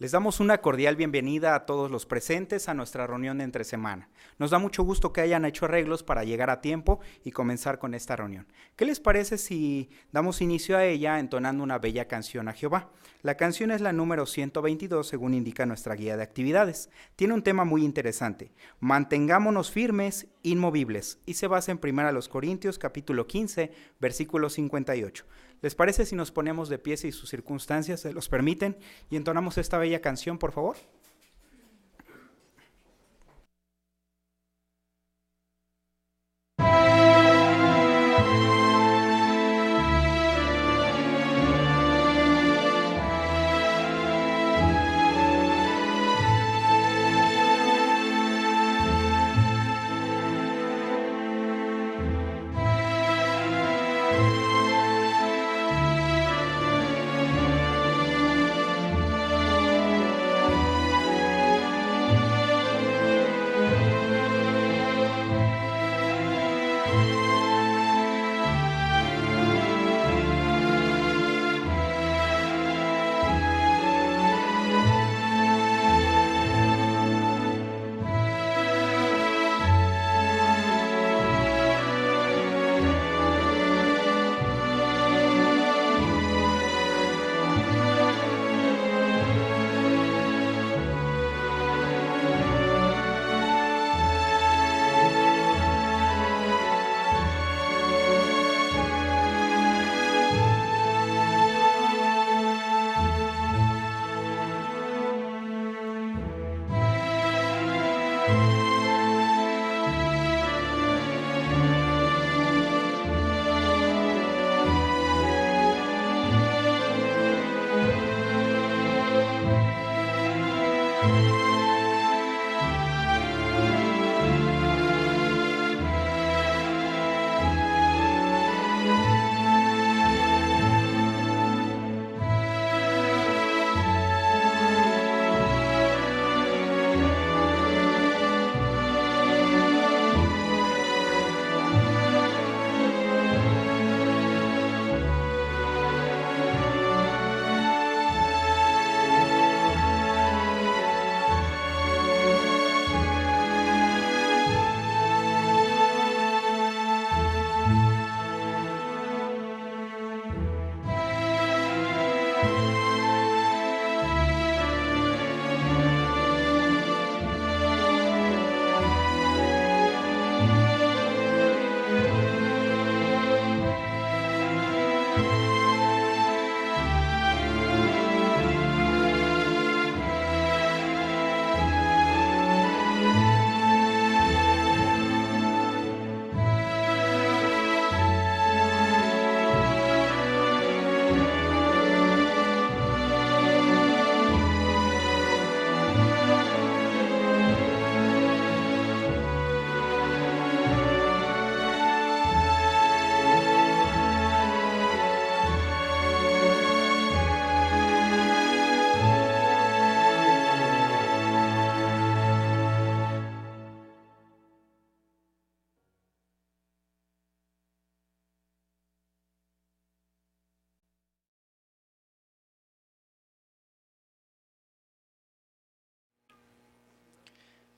Les damos una cordial bienvenida a todos los presentes a nuestra reunión de entre semana. Nos da mucho gusto que hayan hecho arreglos para llegar a tiempo y comenzar con esta reunión. ¿Qué les parece si damos inicio a ella entonando una bella canción a Jehová? La canción es la número 122 según indica nuestra guía de actividades. Tiene un tema muy interesante: mantengámonos firmes, inmovibles, y se basa en 1 Corintios capítulo 15, versículo 58. ¿Les parece si nos ponemos de pie si sus circunstancias se los permiten y entonamos esta bella canción, por favor?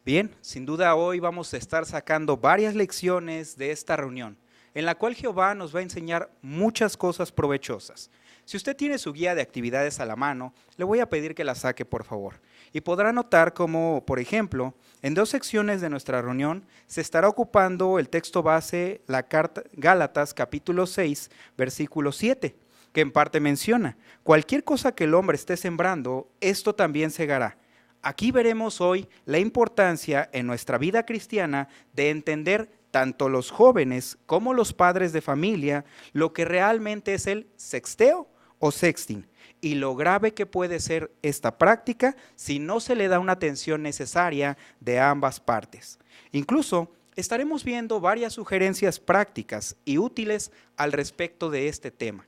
Bien, sin duda hoy vamos a estar sacando varias lecciones de esta reunión, en la cual Jehová nos va a enseñar muchas cosas provechosas. Si usted tiene su guía de actividades a la mano, le voy a pedir que la saque, por favor. Y podrá notar cómo, por ejemplo, en 2 secciones de nuestra reunión se estará ocupando el texto base, la carta Gálatas capítulo 6, versículo 7, que en parte menciona: cualquier cosa que el hombre esté sembrando, esto también segará. Aquí veremos hoy la importancia en nuestra vida cristiana de entender tanto los jóvenes como los padres de familia lo que realmente es el sexteo o sexting y lo grave que puede ser esta práctica si no se le da una atención necesaria de ambas partes. Incluso estaremos viendo varias sugerencias prácticas y útiles al respecto de este tema.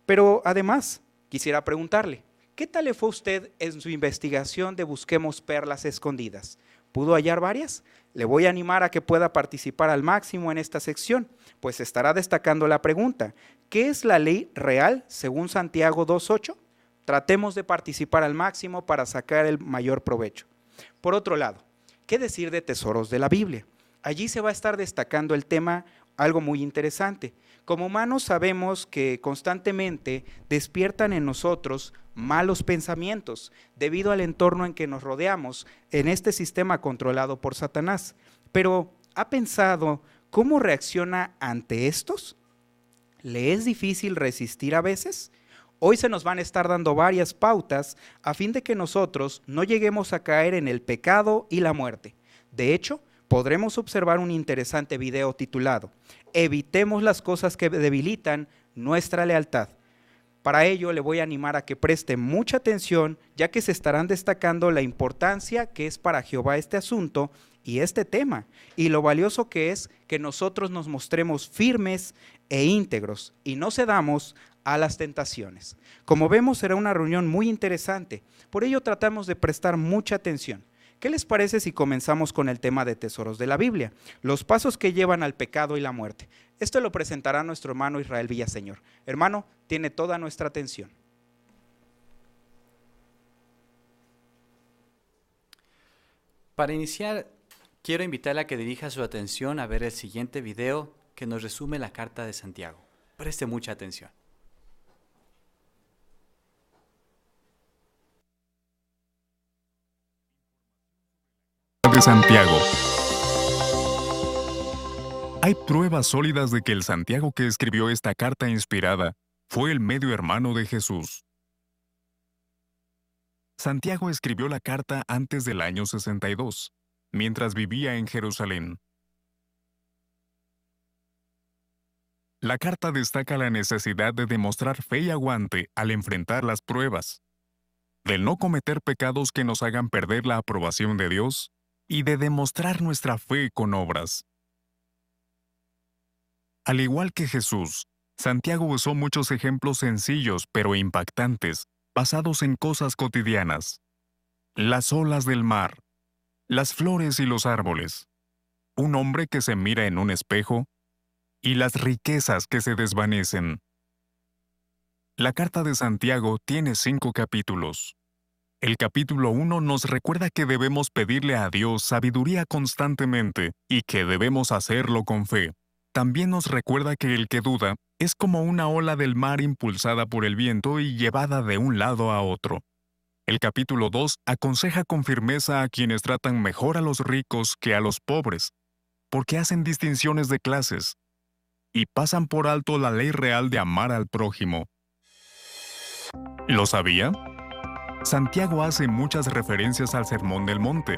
Pero además, quisiera preguntarle: ¿qué tal le fue a usted en su investigación de Busquemos Perlas Escondidas? ¿Pudo hallar varias? Le voy a animar a que pueda participar al máximo en esta sección, pues estará destacando la pregunta: ¿qué es la ley real según Santiago 2.8? tratemos de participar al máximo para sacar el mayor provecho. Por otro lado, ¿qué decir de tesoros de la Biblia? Allí se va a estar destacando el tema, algo muy interesante. Como humanos sabemos que constantemente despiertan en nosotros malos pensamientos debido al entorno en que nos rodeamos en este sistema controlado por Satanás. Pero, ¿ha pensado cómo reacciona ante estos? ¿Le es difícil resistir a veces? Hoy se nos van a estar dando varias pautas a fin de que nosotros no lleguemos a caer en el pecado y la muerte. De hecho, podremos observar un interesante video titulado "Evitemos las cosas que debilitan nuestra lealtad". Para ello le voy a animar a que preste mucha atención, ya que se estarán destacando la importancia que es para Jehová este asunto y este tema, y lo valioso que es que nosotros nos mostremos firmes e íntegros y no cedamos a las tentaciones. Como vemos, será una reunión muy interesante, por ello tratamos de prestar mucha atención. ¿Qué les parece si comenzamos con el tema de tesoros de la Biblia? Los pasos que llevan al pecado y la muerte. Esto lo presentará nuestro hermano Israel Villaseñor. Hermano, tiene toda nuestra atención. Para iniciar, quiero invitarle a que dirija su atención a ver el siguiente video que nos resume la carta de Santiago. Preste mucha atención. De Santiago. Hay pruebas sólidas de que el Santiago que escribió esta carta inspirada fue el medio hermano de Jesús. Santiago escribió la carta antes del año 62, mientras vivía en Jerusalén. La carta destaca la necesidad de demostrar fe y aguante al enfrentar las pruebas, de no cometer pecados que nos hagan perder la aprobación de Dios y de demostrar nuestra fe con obras. Al igual que Jesús, Santiago usó muchos ejemplos sencillos pero impactantes, basados en cosas cotidianas. Las olas del mar, las flores y los árboles, un hombre que se mira en un espejo y las riquezas que se desvanecen. La carta de Santiago tiene 5 capítulos. El capítulo 1 nos recuerda que debemos pedirle a Dios sabiduría constantemente y que debemos hacerlo con fe. También nos recuerda que el que duda es como una ola del mar impulsada por el viento y llevada de un lado a otro. El capítulo 2 aconseja con firmeza a quienes tratan mejor a los ricos que a los pobres, porque hacen distinciones de clases y pasan por alto la ley real de amar al prójimo. ¿Lo sabía? Santiago hace muchas referencias al Sermón del Monte.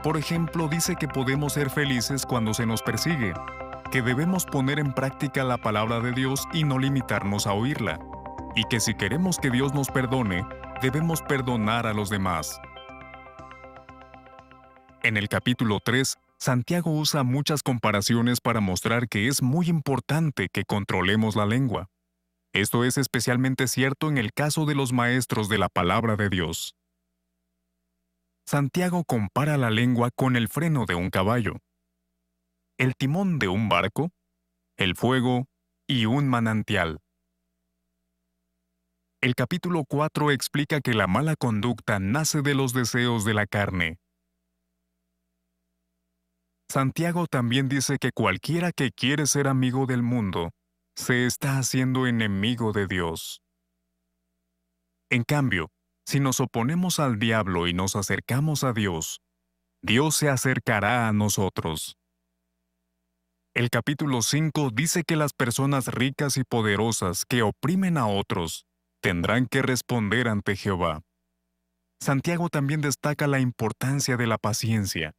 Por ejemplo, dice que podemos ser felices cuando se nos persigue, que debemos poner en práctica la palabra de Dios y no limitarnos a oírla, y que si queremos que Dios nos perdone, debemos perdonar a los demás. En el capítulo 3, Santiago usa muchas comparaciones para mostrar que es muy importante que controlemos la lengua. Esto es especialmente cierto en el caso de los maestros de la palabra de Dios. Santiago compara la lengua con el freno de un caballo, el timón de un barco, el fuego y un manantial. El capítulo 4 explica que la mala conducta nace de los deseos de la carne. Santiago también dice que cualquiera que quiere ser amigo del mundo se está haciendo enemigo de Dios. En cambio, si nos oponemos al diablo y nos acercamos a Dios, Dios se acercará a nosotros. El capítulo 5 dice que las personas ricas y poderosas que oprimen a otros tendrán que responder ante Jehová. Santiago también destaca la importancia de la paciencia.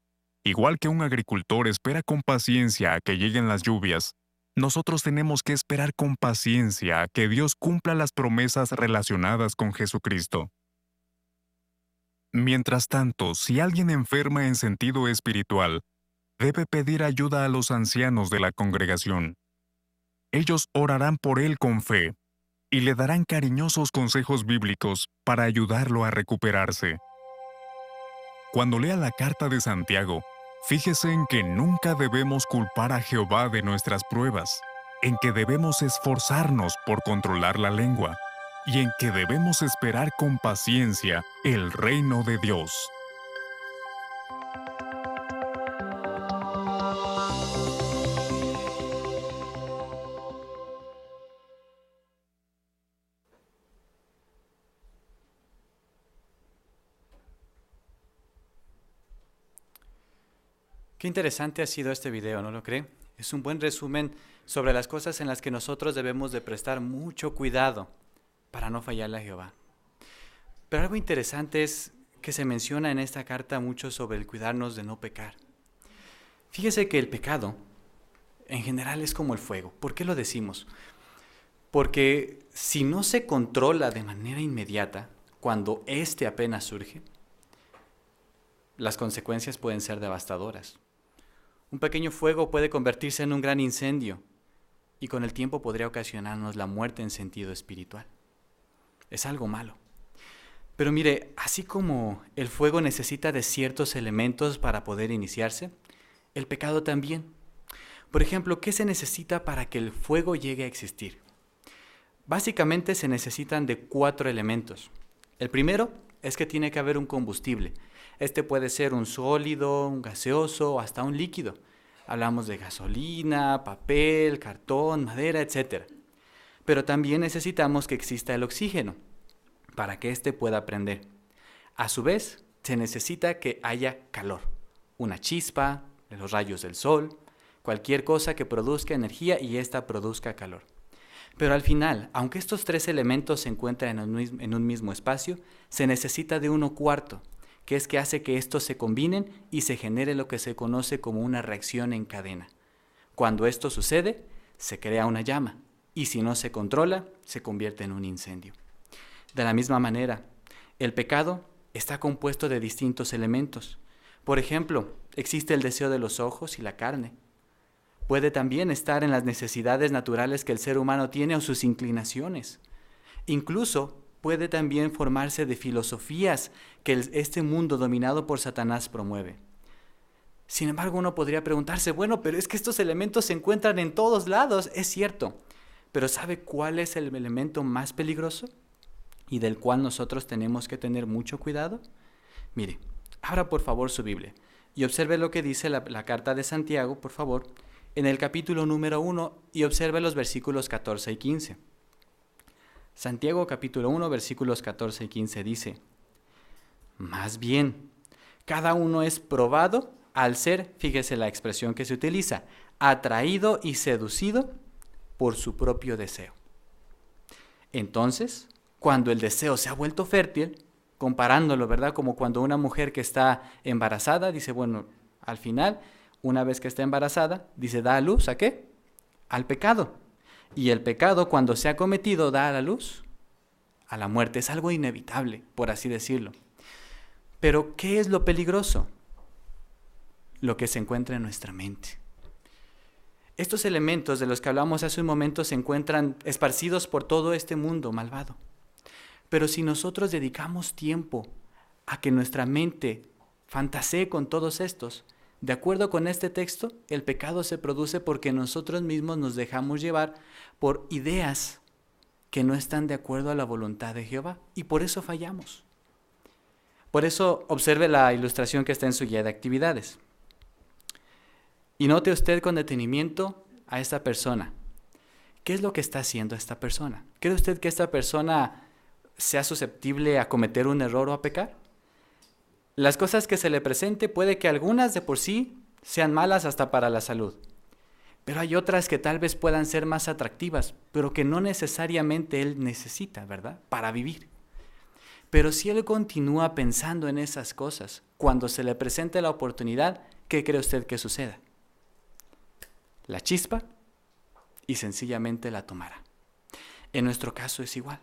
Igual que un agricultor espera con paciencia a que lleguen las lluvias, nosotros tenemos que esperar con paciencia a que Dios cumpla las promesas relacionadas con Jesucristo. Mientras tanto, si alguien enferma en sentido espiritual, debe pedir ayuda a los ancianos de la congregación. Ellos orarán por él con fe y le darán cariñosos consejos bíblicos para ayudarlo a recuperarse. Cuando lea la carta de Santiago, fíjese en que nunca debemos culpar a Jehová de nuestras pruebas, en que debemos esforzarnos por controlar la lengua y en que debemos esperar con paciencia el reino de Dios. Qué interesante ha sido este video, ¿no lo cree? Es un buen resumen sobre las cosas en las que nosotros debemos de prestar mucho cuidado para no fallarle a Jehová. Pero algo interesante es que se menciona en esta carta mucho sobre el cuidarnos de no pecar. Fíjese que el pecado en general es como el fuego. ¿Por qué lo decimos? Porque si no se controla de manera inmediata, cuando éste apenas surge, las consecuencias pueden ser devastadoras. Un pequeño fuego puede convertirse en un gran incendio y con el tiempo podría ocasionarnos la muerte en sentido espiritual. Es algo malo. Pero mire, así como el fuego necesita de ciertos elementos para poder iniciarse, el pecado también. Por ejemplo, ¿qué se necesita para que el fuego llegue a existir? Básicamente se necesitan de 4 elementos. El primero es que tiene que haber un combustible. Este puede ser un sólido, un gaseoso o hasta un líquido. Hablamos de gasolina, papel, cartón, madera, etc. Pero también necesitamos que exista el oxígeno para que éste pueda prender. A su vez, se necesita que haya calor. Una chispa, los rayos del sol, cualquier cosa que produzca energía y ésta produzca calor. Pero al final, aunque estos 3 elementos se encuentran en un mismo espacio, se necesita de uno cuarto, que es que hace que estos se combinen y se genere lo que se conoce como una reacción en cadena. Cuando esto sucede, se crea una llama, y si no se controla, se convierte en un incendio. De la misma manera, el pecado está compuesto de distintos elementos. Por ejemplo, existe el deseo de los ojos y la carne. Puede también estar en las necesidades naturales que el ser humano tiene o sus inclinaciones. Incluso puede también formarse de filosofías que este mundo dominado por Satanás promueve. Sin embargo, uno podría preguntarse, bueno, pero es que estos elementos se encuentran en todos lados, es cierto. Pero ¿sabe cuál es el elemento más peligroso y del cual nosotros tenemos que tener mucho cuidado? Mire, abra por favor su Biblia y observe lo que dice la carta de Santiago, por favor, en el capítulo número 1 y observe los versículos 14 y 15. Santiago capítulo 1, versículos 14 y 15 dice: más bien, cada uno es probado al ser, fíjese la expresión que se utiliza, atraído y seducido por su propio deseo. Entonces, cuando el deseo se ha vuelto fértil, comparándolo, ¿verdad? Como cuando una mujer que está embarazada dice, bueno, al final, una vez que está embarazada, dice, da a luz, ¿a qué? Al pecado. Y el pecado, cuando se ha cometido, da a la luz a la muerte. Es algo inevitable, por así decirlo. Pero, ¿qué es lo peligroso? Lo que se encuentra en nuestra mente. Estos elementos de los que hablamos hace un momento se encuentran esparcidos por todo este mundo malvado. Pero si nosotros dedicamos tiempo a que nuestra mente fantasee con todos estos, de acuerdo con este texto, el pecado se produce porque nosotros mismos nos dejamos llevar por ideas que no están de acuerdo a la voluntad de Jehová y por eso fallamos. Por eso observe la ilustración que está en su guía de actividades. Y note usted con detenimiento a esta persona. ¿Qué es lo que está haciendo esta persona? ¿Cree usted que esta persona sea susceptible a cometer un error o a pecar? Las cosas que se le presente puede que algunas de por sí sean malas hasta para la salud. Pero hay otras que tal vez puedan ser más atractivas, pero que no necesariamente él necesita, ¿verdad? Para vivir. Pero si él continúa pensando en esas cosas, cuando se le presente la oportunidad, ¿qué cree usted que suceda? La chispa y sencillamente la tomará. En nuestro caso es igual.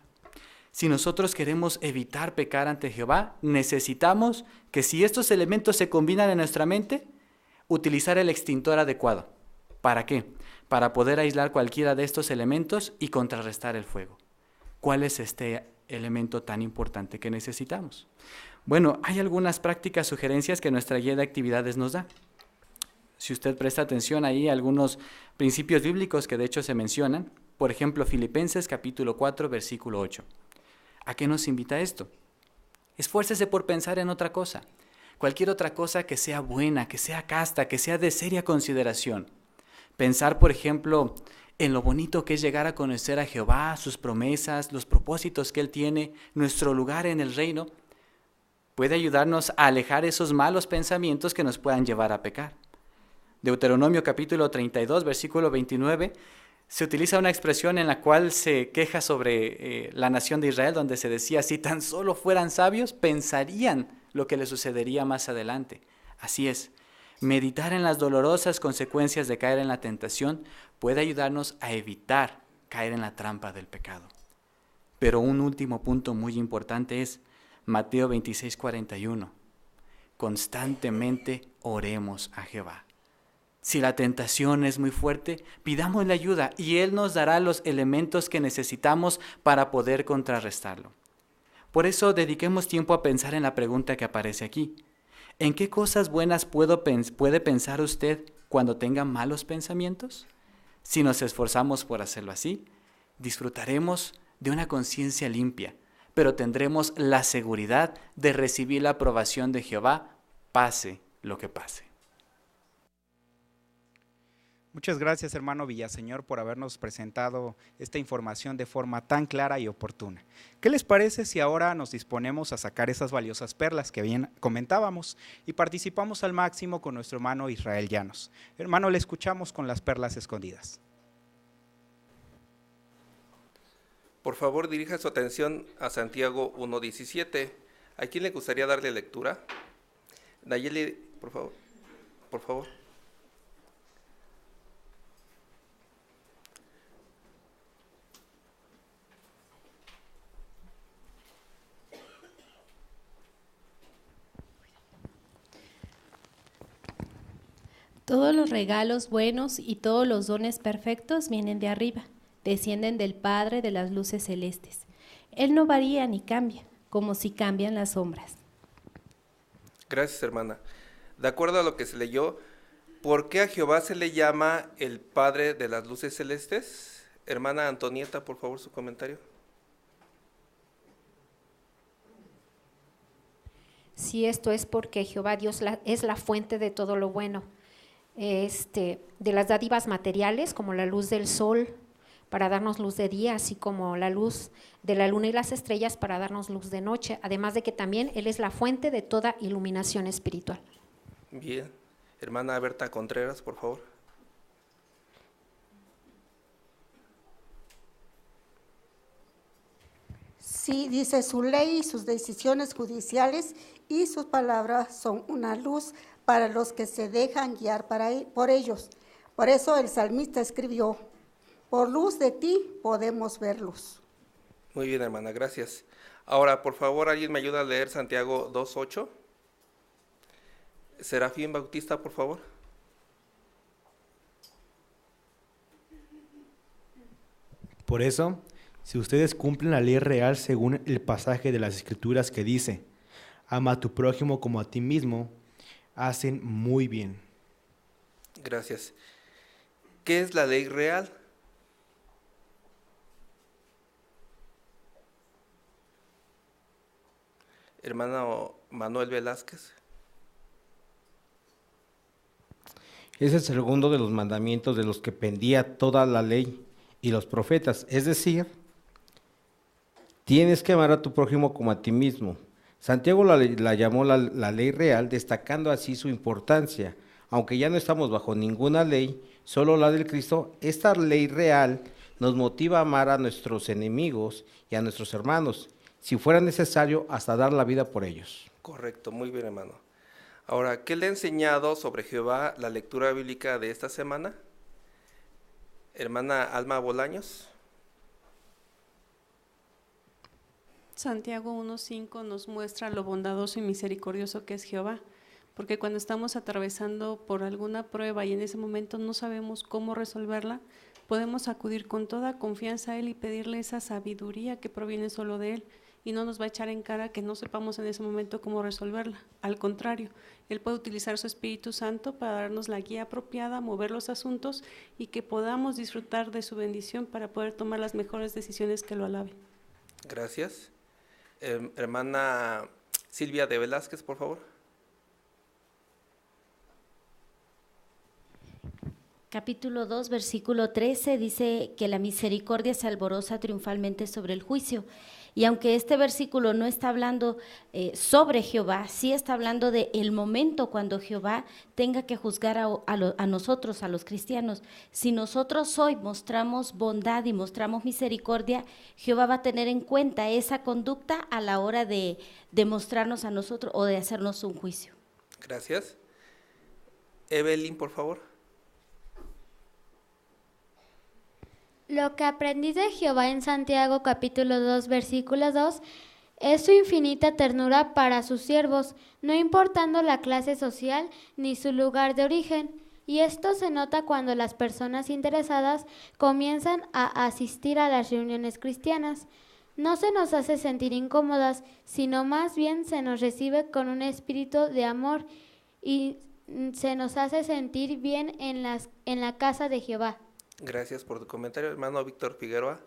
Si nosotros queremos evitar pecar ante Jehová, necesitamos que si estos elementos se combinan en nuestra mente, utilizar el extintor adecuado. ¿Para qué? Para poder aislar cualquiera de estos elementos y contrarrestar el fuego. ¿Cuál es este elemento tan importante que necesitamos? Bueno, hay algunas prácticas sugerencias que nuestra guía de actividades nos da. Si usted presta atención ahí, algunos principios bíblicos que de hecho se mencionan. Por ejemplo, Filipenses capítulo 4, versículo 8. ¿A qué nos invita esto? Esfuércese por pensar en otra cosa, cualquier otra cosa que sea buena, que sea casta, que sea de seria consideración. Pensar, por ejemplo, en lo bonito que es llegar a conocer a Jehová, sus promesas, los propósitos que Él tiene, nuestro lugar en el reino, puede ayudarnos a alejar esos malos pensamientos que nos puedan llevar a pecar. Deuteronomio capítulo 32, versículo 29, se utiliza una expresión en la cual se queja sobre la nación de Israel, donde se decía, si tan solo fueran sabios, pensarían lo que les sucedería más adelante. Así es, meditar en las dolorosas consecuencias de caer en la tentación puede ayudarnos a evitar caer en la trampa del pecado. Pero un último punto muy importante es Mateo 26, 41. Constantemente oremos a Jehová. Si la tentación es muy fuerte, pidámosle ayuda y Él nos dará los elementos que necesitamos para poder contrarrestarlo. Por eso dediquemos tiempo a pensar en la pregunta que aparece aquí. ¿En qué cosas buenas puede pensar usted cuando tenga malos pensamientos? Si nos esforzamos por hacerlo así, disfrutaremos de una conciencia limpia, pero tendremos la seguridad de recibir la aprobación de Jehová, pase lo que pase. Muchas gracias, hermano Villaseñor, por habernos presentado esta información de forma tan clara y oportuna. ¿Qué les parece si ahora nos disponemos a sacar esas valiosas perlas que bien comentábamos y participamos al máximo con nuestro hermano Israel Llanos? Hermano, le escuchamos con las perlas escondidas. Por favor, dirija su atención a Santiago 1:17. ¿A quién le gustaría darle lectura? Nayeli, por favor. Por favor. Todos los regalos buenos y todos los dones perfectos vienen de arriba, descienden del Padre de las luces celestes. Él no varía ni cambia, como si cambian las sombras. Gracias, hermana. De acuerdo a lo que se leyó, ¿por qué a Jehová se le llama el Padre de las luces celestes? Hermana Antonieta, por favor, su comentario. Sí, esto es porque Jehová Dios es la fuente de todo lo bueno, de las dádivas materiales, como la luz del sol para darnos luz de día, así como la luz de la luna y las estrellas para darnos luz de noche, además de que también Él es la fuente de toda iluminación espiritual. Bien. Hermana Berta Contreras, por favor. Sí, dice, su ley y sus decisiones judiciales y sus palabras son una luz para los que se dejan guiar por ellos. Por eso el salmista escribió, por luz de ti podemos ver luz. Muy bien, hermana, gracias. Ahora, por favor, ¿alguien me ayuda a leer Santiago 2:8? Serafín Bautista, por favor. Por eso, si ustedes cumplen la ley real según el pasaje de las Escrituras que dice, ama a tu prójimo como a ti mismo, hacen muy bien. Gracias. ¿Qué es la ley real? Hermano Manuel Velázquez. Es el segundo de los mandamientos de los que pendía toda la ley y los profetas, es decir, tienes que amar a tu prójimo como a ti mismo. Santiago la llamó la ley real, destacando así su importancia. Aunque ya no estamos bajo ninguna ley, solo la del Cristo, esta ley real nos motiva a amar a nuestros enemigos y a nuestros hermanos, si fuera necesario, hasta dar la vida por ellos. Correcto, muy bien, hermano. Ahora, ¿qué le ha enseñado sobre Jehová la lectura bíblica de esta semana? Hermana Alma Bolaños. Santiago 1:5 nos muestra lo bondadoso y misericordioso que es Jehová, porque cuando estamos atravesando por alguna prueba y en ese momento no sabemos cómo resolverla, podemos acudir con toda confianza a Él y pedirle esa sabiduría que proviene solo de Él, y no nos va a echar en cara que no sepamos en ese momento cómo resolverla. Al contrario, Él puede utilizar su Espíritu Santo para darnos la guía apropiada, mover los asuntos y que podamos disfrutar de su bendición para poder tomar las mejores decisiones que lo alaben. Gracias. Hermana Silvia de Velázquez, por favor. Capítulo 2, versículo 13 dice que la misericordia se alboroza triunfalmente sobre el juicio. Y aunque este versículo no está hablando sobre Jehová, sí está hablando de el momento cuando Jehová tenga que juzgar a nosotros, a los cristianos. Si nosotros hoy mostramos bondad y mostramos misericordia, Jehová va a tener en cuenta esa conducta a la hora de mostrarnos a nosotros o de hacernos un juicio. Gracias. Evelyn, por favor. Lo que aprendí de Jehová en Santiago capítulo 2 versículo 2 es su infinita ternura para sus siervos, no importando la clase social ni su lugar de origen. Y esto se nota cuando las personas interesadas comienzan a asistir a las reuniones cristianas. No se nos hace sentir incómodas, sino más bien se nos recibe con un espíritu de amor y se nos hace sentir bien en la casa de Jehová. Gracias por tu comentario, hermano Víctor Figueroa.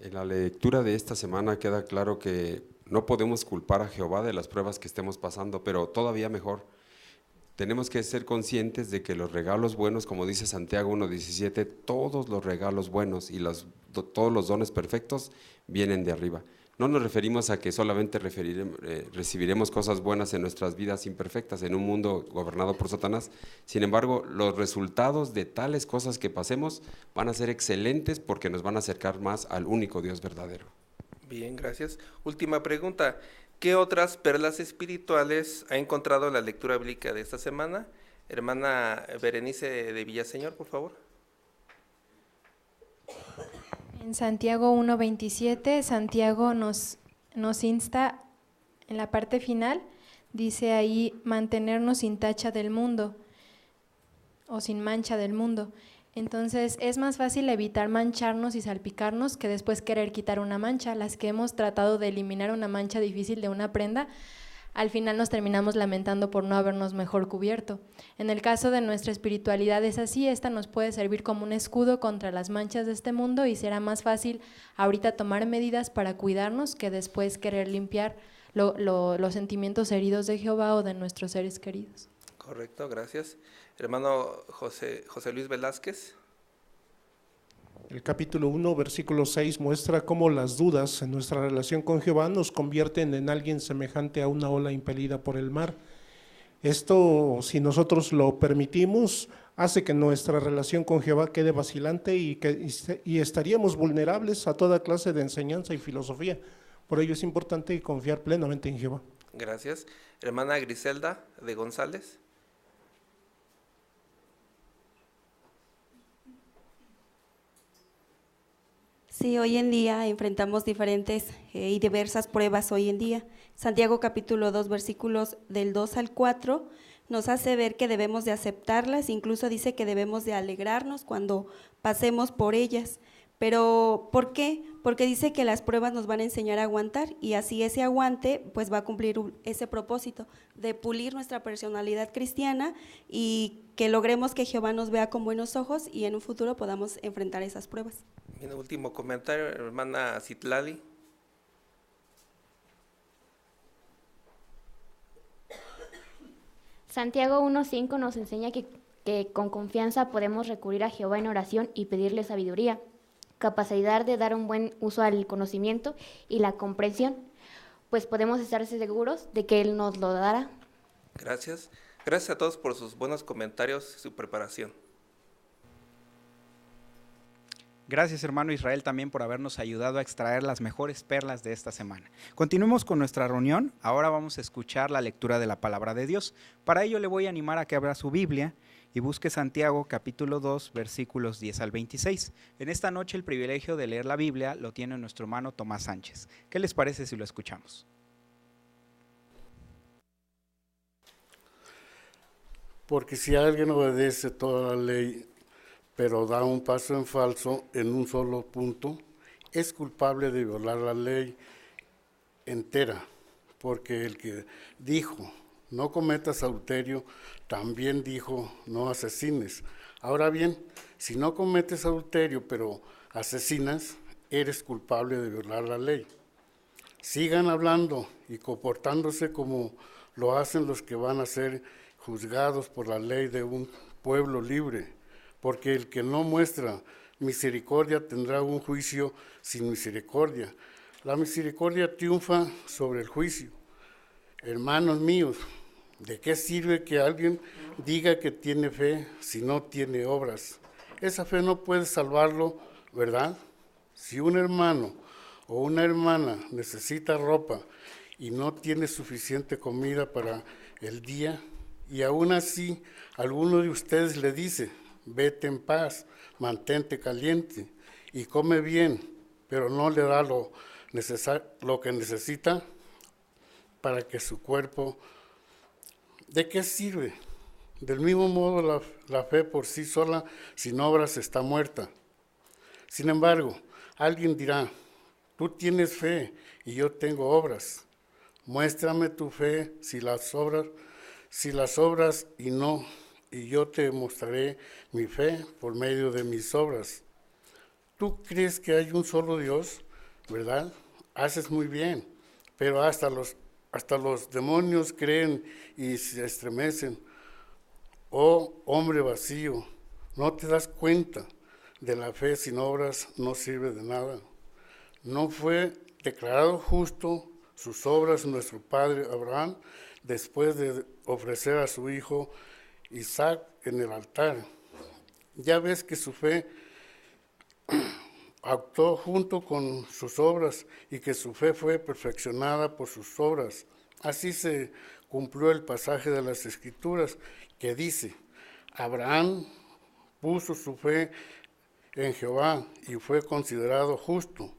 En la lectura de esta semana queda claro que no podemos culpar a Jehová de las pruebas que estemos pasando, pero todavía mejor, tenemos que ser conscientes de que los regalos buenos, como dice Santiago 1:17, todos los regalos buenos y todos los dones perfectos vienen de arriba. No nos referimos a que solamente recibiremos cosas buenas en nuestras vidas imperfectas, en un mundo gobernado por Satanás. Sin embargo, los resultados de tales cosas que pasemos van a ser excelentes porque nos van a acercar más al único Dios verdadero. Bien, gracias. Última pregunta. ¿Qué otras perlas espirituales ha encontrado la lectura bíblica de esta semana? Hermana Berenice de Villaseñor, por favor. En Santiago 1:27, Santiago nos insta en la parte final, dice ahí, mantenernos sin tacha del mundo o sin mancha del mundo. Entonces es más fácil evitar mancharnos y salpicarnos que después querer quitar una mancha. Las que hemos tratado de eliminar una mancha difícil de una prenda, al final nos terminamos lamentando por no habernos mejor cubierto. En el caso de nuestra espiritualidad es así, esta nos puede servir como un escudo contra las manchas de este mundo y será más fácil ahorita tomar medidas para cuidarnos que después querer limpiar los sentimientos heridos de Jehová o de nuestros seres queridos. Correcto, gracias. Hermano José Luis Velázquez. El capítulo 1, versículo 6 muestra cómo las dudas en nuestra relación con Jehová nos convierten en alguien semejante a una ola impelida por el mar. Esto, si nosotros lo permitimos, hace que nuestra relación con Jehová quede vacilante y estaríamos vulnerables a toda clase de enseñanza y filosofía. Por ello es importante confiar plenamente en Jehová. Gracias. Hermana Griselda de González. Sí, hoy en día enfrentamos diferentes y diversas pruebas hoy en día. Santiago capítulo 2, versículos del 2 al 4, nos hace ver que debemos de aceptarlas, incluso dice que debemos de alegrarnos cuando pasemos por ellas. Pero, ¿por qué? Porque dice que las pruebas nos van a enseñar a aguantar y así ese aguante pues va a cumplir ese propósito de pulir nuestra personalidad cristiana y que logremos que Jehová nos vea con buenos ojos y en un futuro podamos enfrentar esas pruebas. Bien, último comentario, hermana Citlali. Santiago 1:5 nos enseña que con confianza podemos recurrir a Jehová en oración y pedirle sabiduría, capacidad de dar un buen uso al conocimiento y la comprensión, pues podemos estar seguros de que Él nos lo dará. Gracias. Gracias a todos por sus buenos comentarios y su preparación. Gracias, hermano Israel, también por habernos ayudado a extraer las mejores perlas de esta semana. Continuemos con nuestra reunión. Ahora vamos a escuchar la lectura de la palabra de Dios. Para ello le voy a animar a que abra su Biblia y busque Santiago capítulo 2, versículos 10 al 26. En esta noche el privilegio de leer la Biblia lo tiene nuestro hermano Tomás Sánchez. ¿Qué les parece si lo escuchamos? Porque si alguien obedece toda la ley, pero da un paso en falso en un solo punto, es culpable de violar la ley entera, porque el que dijo, no cometas adulterio, también dijo, no asesines. Ahora bien, si no cometes adulterio, pero asesinas, eres culpable de violar la ley. Sigan hablando y comportándose como lo hacen los que van a ser juzgados por la ley de un pueblo libre, porque el que no muestra misericordia tendrá un juicio sin misericordia. La misericordia triunfa sobre el juicio. Hermanos míos, ¿de qué sirve que alguien diga que tiene fe si no tiene obras? Esa fe no puede salvarlo, ¿verdad? Si un hermano o una hermana necesita ropa y no tiene suficiente comida para el día, y aún así alguno de ustedes le dice, vete en paz, mantente caliente y come bien, pero no le da lo que necesita para que su cuerpo, ¿de qué sirve? Del mismo modo la fe por sí sola, sin obras, está muerta. Sin embargo, alguien dirá, tú tienes fe y yo tengo obras. Muéstrame tu fe si las obras y yo te mostraré mi fe por medio de mis obras. Tú crees que hay un solo Dios, ¿verdad? Haces muy bien, pero hasta los demonios creen y se estremecen. Oh hombre vacío, ¿no te das cuenta? De la fe sin obras no sirve de nada. ¿No fue declarado justo sus obras nuestro padre Abraham después de ofrecer a su hijo Isaac en el altar? Ya ves que su fe actuó junto con sus obras y que su fe fue perfeccionada por sus obras. Así se cumplió el pasaje de las Escrituras que dice, Abraham puso su fe en Jehová y fue considerado justo,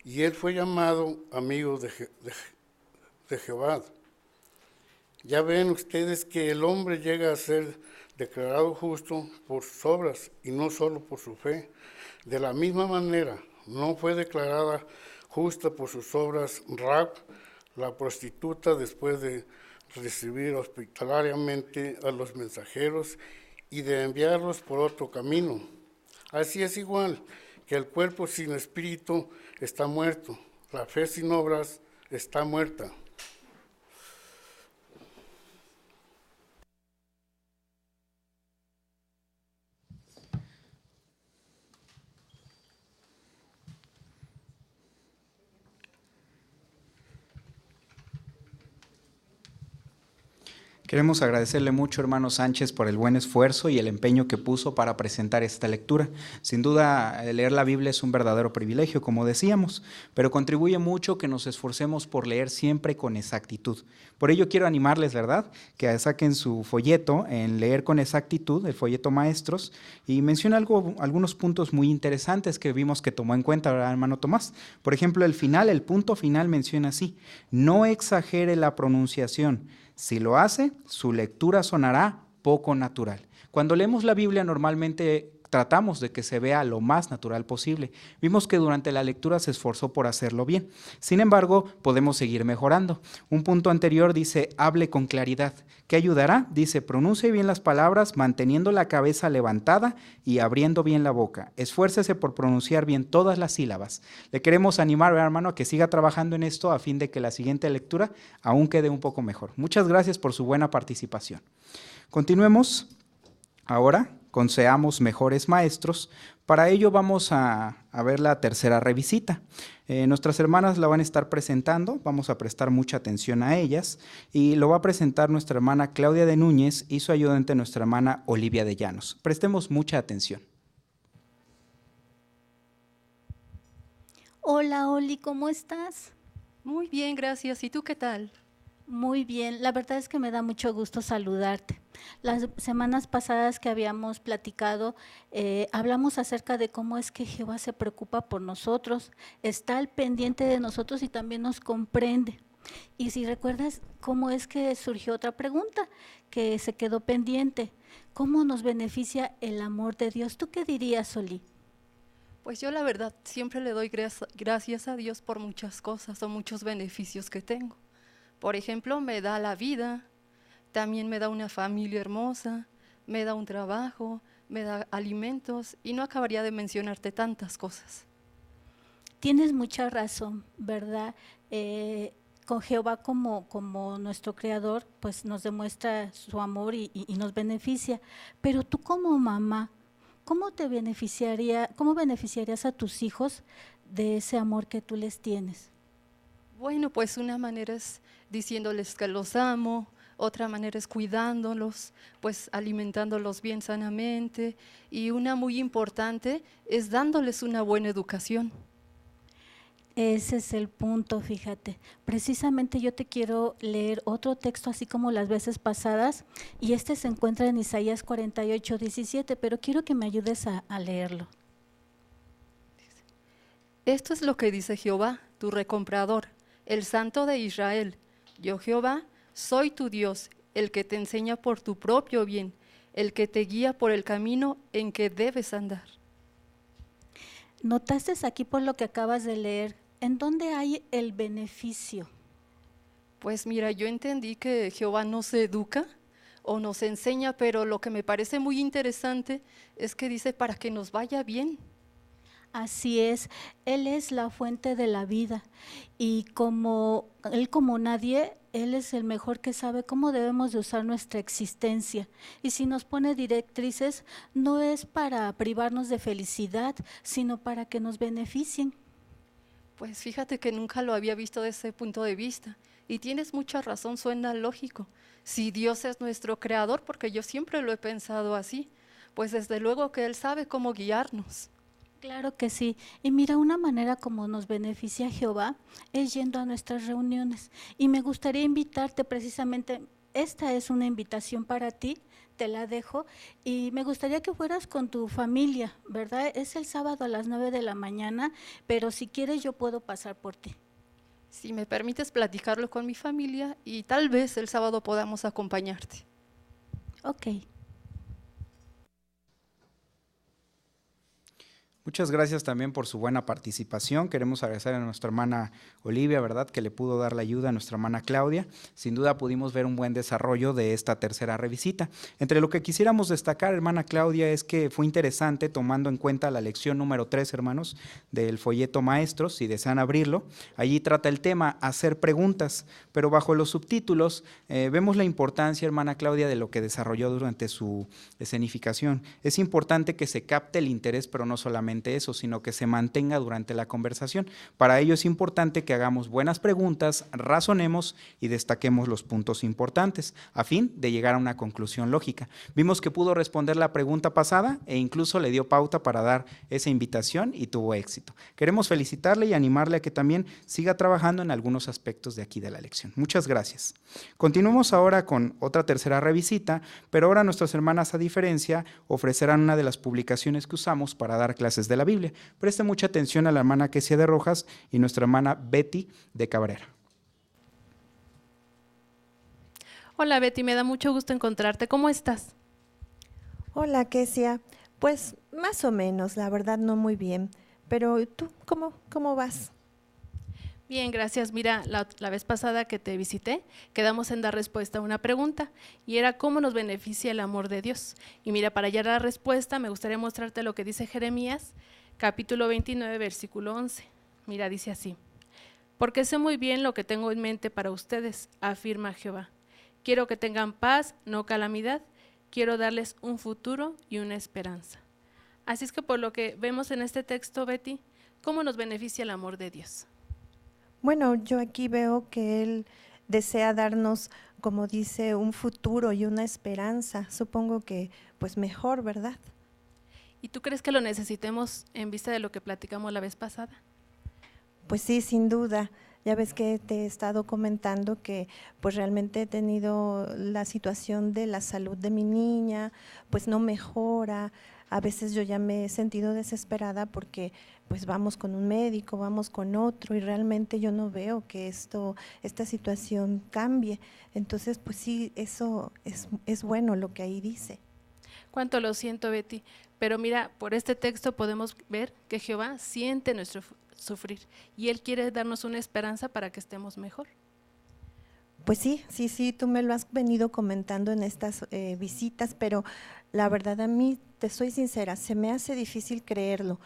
y él fue llamado amigo de Jehová. Ya ven ustedes que el hombre llega a ser declarado justo por sus obras y no solo por su fe. De la misma manera, no fue declarada justa por sus obras Rahab, la prostituta, después de recibir hospitalariamente a los mensajeros y de enviarlos por otro camino. Así es igual que el cuerpo sin espíritu está muerto, la fe sin obras está muerta. Queremos agradecerle mucho, hermano Sánchez, por el buen esfuerzo y el empeño que puso para presentar esta lectura. Sin duda, leer la Biblia es un verdadero privilegio, como decíamos, pero contribuye mucho que nos esforcemos por leer siempre con exactitud. Por ello quiero animarles, ¿verdad?, que saquen su folleto en Leer con Exactitud, el folleto Maestros, y menciona algunos puntos muy interesantes que vimos que tomó en cuenta, ¿verdad, hermano Tomás? Por ejemplo, el punto final menciona así, no exagere la pronunciación. Si lo hace, su lectura sonará poco natural. Cuando leemos la Biblia normalmente tratamos de que se vea lo más natural posible. Vimos que durante la lectura se esforzó por hacerlo bien. Sin embargo, podemos seguir mejorando. Un punto anterior dice, hable con claridad. ¿Qué ayudará? Dice, pronuncie bien las palabras manteniendo la cabeza levantada y abriendo bien la boca. Esfuércese por pronunciar bien todas las sílabas. Le queremos animar, hermano, a que siga trabajando en esto a fin de que la siguiente lectura aún quede un poco mejor. Muchas gracias por su buena participación. Continuemos ahora con Seamos Mejores Maestros. Para ello vamos a ver la tercera revisita. Nuestras hermanas la van a estar presentando, vamos a prestar mucha atención a ellas, y lo va a presentar nuestra hermana Claudia de Núñez y su ayudante nuestra hermana Olivia de Llanos. Prestemos mucha atención. Hola Oli, ¿cómo estás? Muy bien, gracias. ¿Y tú qué tal? Muy bien, la verdad es que me da mucho gusto saludarte. Las semanas pasadas que habíamos platicado, hablamos acerca de cómo es que Jehová se preocupa por nosotros, está al pendiente de nosotros y también nos comprende. Y si recuerdas cómo es que surgió otra pregunta que se quedó pendiente, ¿cómo nos beneficia el amor de Dios? ¿Tú qué dirías, Oli? Pues yo la verdad siempre le doy gracias a Dios por muchas cosas o muchos beneficios que tengo. Por ejemplo, me da la vida, también me da una familia hermosa, me da un trabajo, me da alimentos y no acabaría de mencionarte tantas cosas. Tienes mucha razón, ¿verdad? Con Jehová como nuestro creador, pues nos demuestra su amor y nos beneficia. Pero tú como mamá, ¿cómo beneficiarías a tus hijos de ese amor que tú les tienes? Bueno, pues una manera es diciéndoles que los amo, otra manera es cuidándolos, pues alimentándolos bien sanamente, y una muy importante es dándoles una buena educación. Ese es el punto, fíjate. Precisamente yo te quiero leer otro texto así como las veces pasadas, y este se encuentra en Isaías 48:17, pero quiero que me ayudes a leerlo. Esto es lo que dice Jehová, tu recomprador, el Santo de Israel. Yo, Jehová, soy tu Dios, el que te enseña por tu propio bien, el que te guía por el camino en que debes andar. ¿Notaste aquí por lo que acabas de leer? ¿En dónde hay el beneficio? Pues mira, yo entendí que Jehová nos educa o nos enseña, pero lo que me parece muy interesante es que dice para que nos vaya bien. Así es, Él es la fuente de la vida y como nadie, Él es el mejor que sabe cómo debemos de usar nuestra existencia. Y si nos pone directrices, no es para privarnos de felicidad, sino para que nos beneficien. Pues fíjate que nunca lo había visto desde ese punto de vista. Y tienes mucha razón, suena lógico. Si Dios es nuestro creador, porque yo siempre lo he pensado así, pues desde luego que Él sabe cómo guiarnos. Claro que sí. Y mira, una manera como nos beneficia Jehová es yendo a nuestras reuniones. Y me gustaría invitarte precisamente, esta es una invitación para ti, te la dejo, y me gustaría que fueras con tu familia, ¿verdad? Es el sábado a las 9 de la mañana, pero si quieres yo puedo pasar por ti. Si me permites platicarlo con mi familia y tal vez el sábado podamos acompañarte. Ok. Muchas gracias también por su buena participación. Queremos agradecer a nuestra hermana Olivia, ¿verdad?, que le pudo dar la ayuda a nuestra hermana Claudia. Sin duda pudimos ver un buen desarrollo de esta tercera revisita. Entre lo que quisiéramos destacar, hermana Claudia, es que fue interesante tomando en cuenta la lección número 3, hermanos, del folleto Maestros, si desean abrirlo. Allí trata el tema hacer preguntas, pero bajo los subtítulos vemos la importancia, hermana Claudia, de lo que desarrolló durante su escenificación. Es importante que se capte el interés, pero no solamente eso, sino que se mantenga durante la conversación. Para ello es importante que hagamos buenas preguntas, razonemos y destaquemos los puntos importantes, a fin de llegar a una conclusión lógica. Vimos que pudo responder la pregunta pasada e incluso le dio pauta para dar esa invitación y tuvo éxito. Queremos felicitarle y animarle a que también siga trabajando en algunos aspectos de aquí de la lección. Muchas gracias. Continuemos ahora con otra tercera revisita, pero ahora nuestras hermanas, a diferencia, ofrecerán una de las publicaciones que usamos para dar clases de la Biblia. Preste mucha atención a la hermana Kesia de Rojas y nuestra hermana Betty de Cabrera. Hola Betty, me da mucho gusto encontrarte. ¿Cómo estás? Hola Kesia, pues más o menos, la verdad no muy bien, pero ¿tú cómo vas? Bien, gracias. Mira, la vez pasada que te visité, quedamos en dar respuesta a una pregunta y era ¿cómo nos beneficia el amor de Dios? Y mira, para hallar la respuesta me gustaría mostrarte lo que dice Jeremías, capítulo 29, versículo 11. Mira, dice así: porque sé muy bien lo que tengo en mente para ustedes, afirma Jehová. Quiero que tengan paz, no calamidad. Quiero darles un futuro y una esperanza. Así es que por lo que vemos en este texto, Betty, ¿cómo nos beneficia el amor de Dios? Bueno, yo aquí veo que Él desea darnos, como dice, un futuro y una esperanza. Supongo que pues mejor, ¿verdad? ¿Y tú crees que lo necesitemos en vista de lo que platicamos la vez pasada? Pues sí, sin duda. Ya ves que te he estado comentando que pues realmente he tenido la situación de la salud de mi niña, pues no mejora. A veces yo ya me he sentido desesperada porque pues vamos con un médico, vamos con otro y realmente yo no veo que esta situación cambie. Entonces pues sí, eso es bueno lo que ahí dice. Cuánto lo siento, Betty, pero mira, por este texto podemos ver que Jehová siente nuestro sufrir y Él quiere darnos una esperanza para que estemos mejor. Pues sí, tú me lo has venido comentando en estas visitas, pero la verdad a mí, te soy sincera, se me hace difícil creerlo,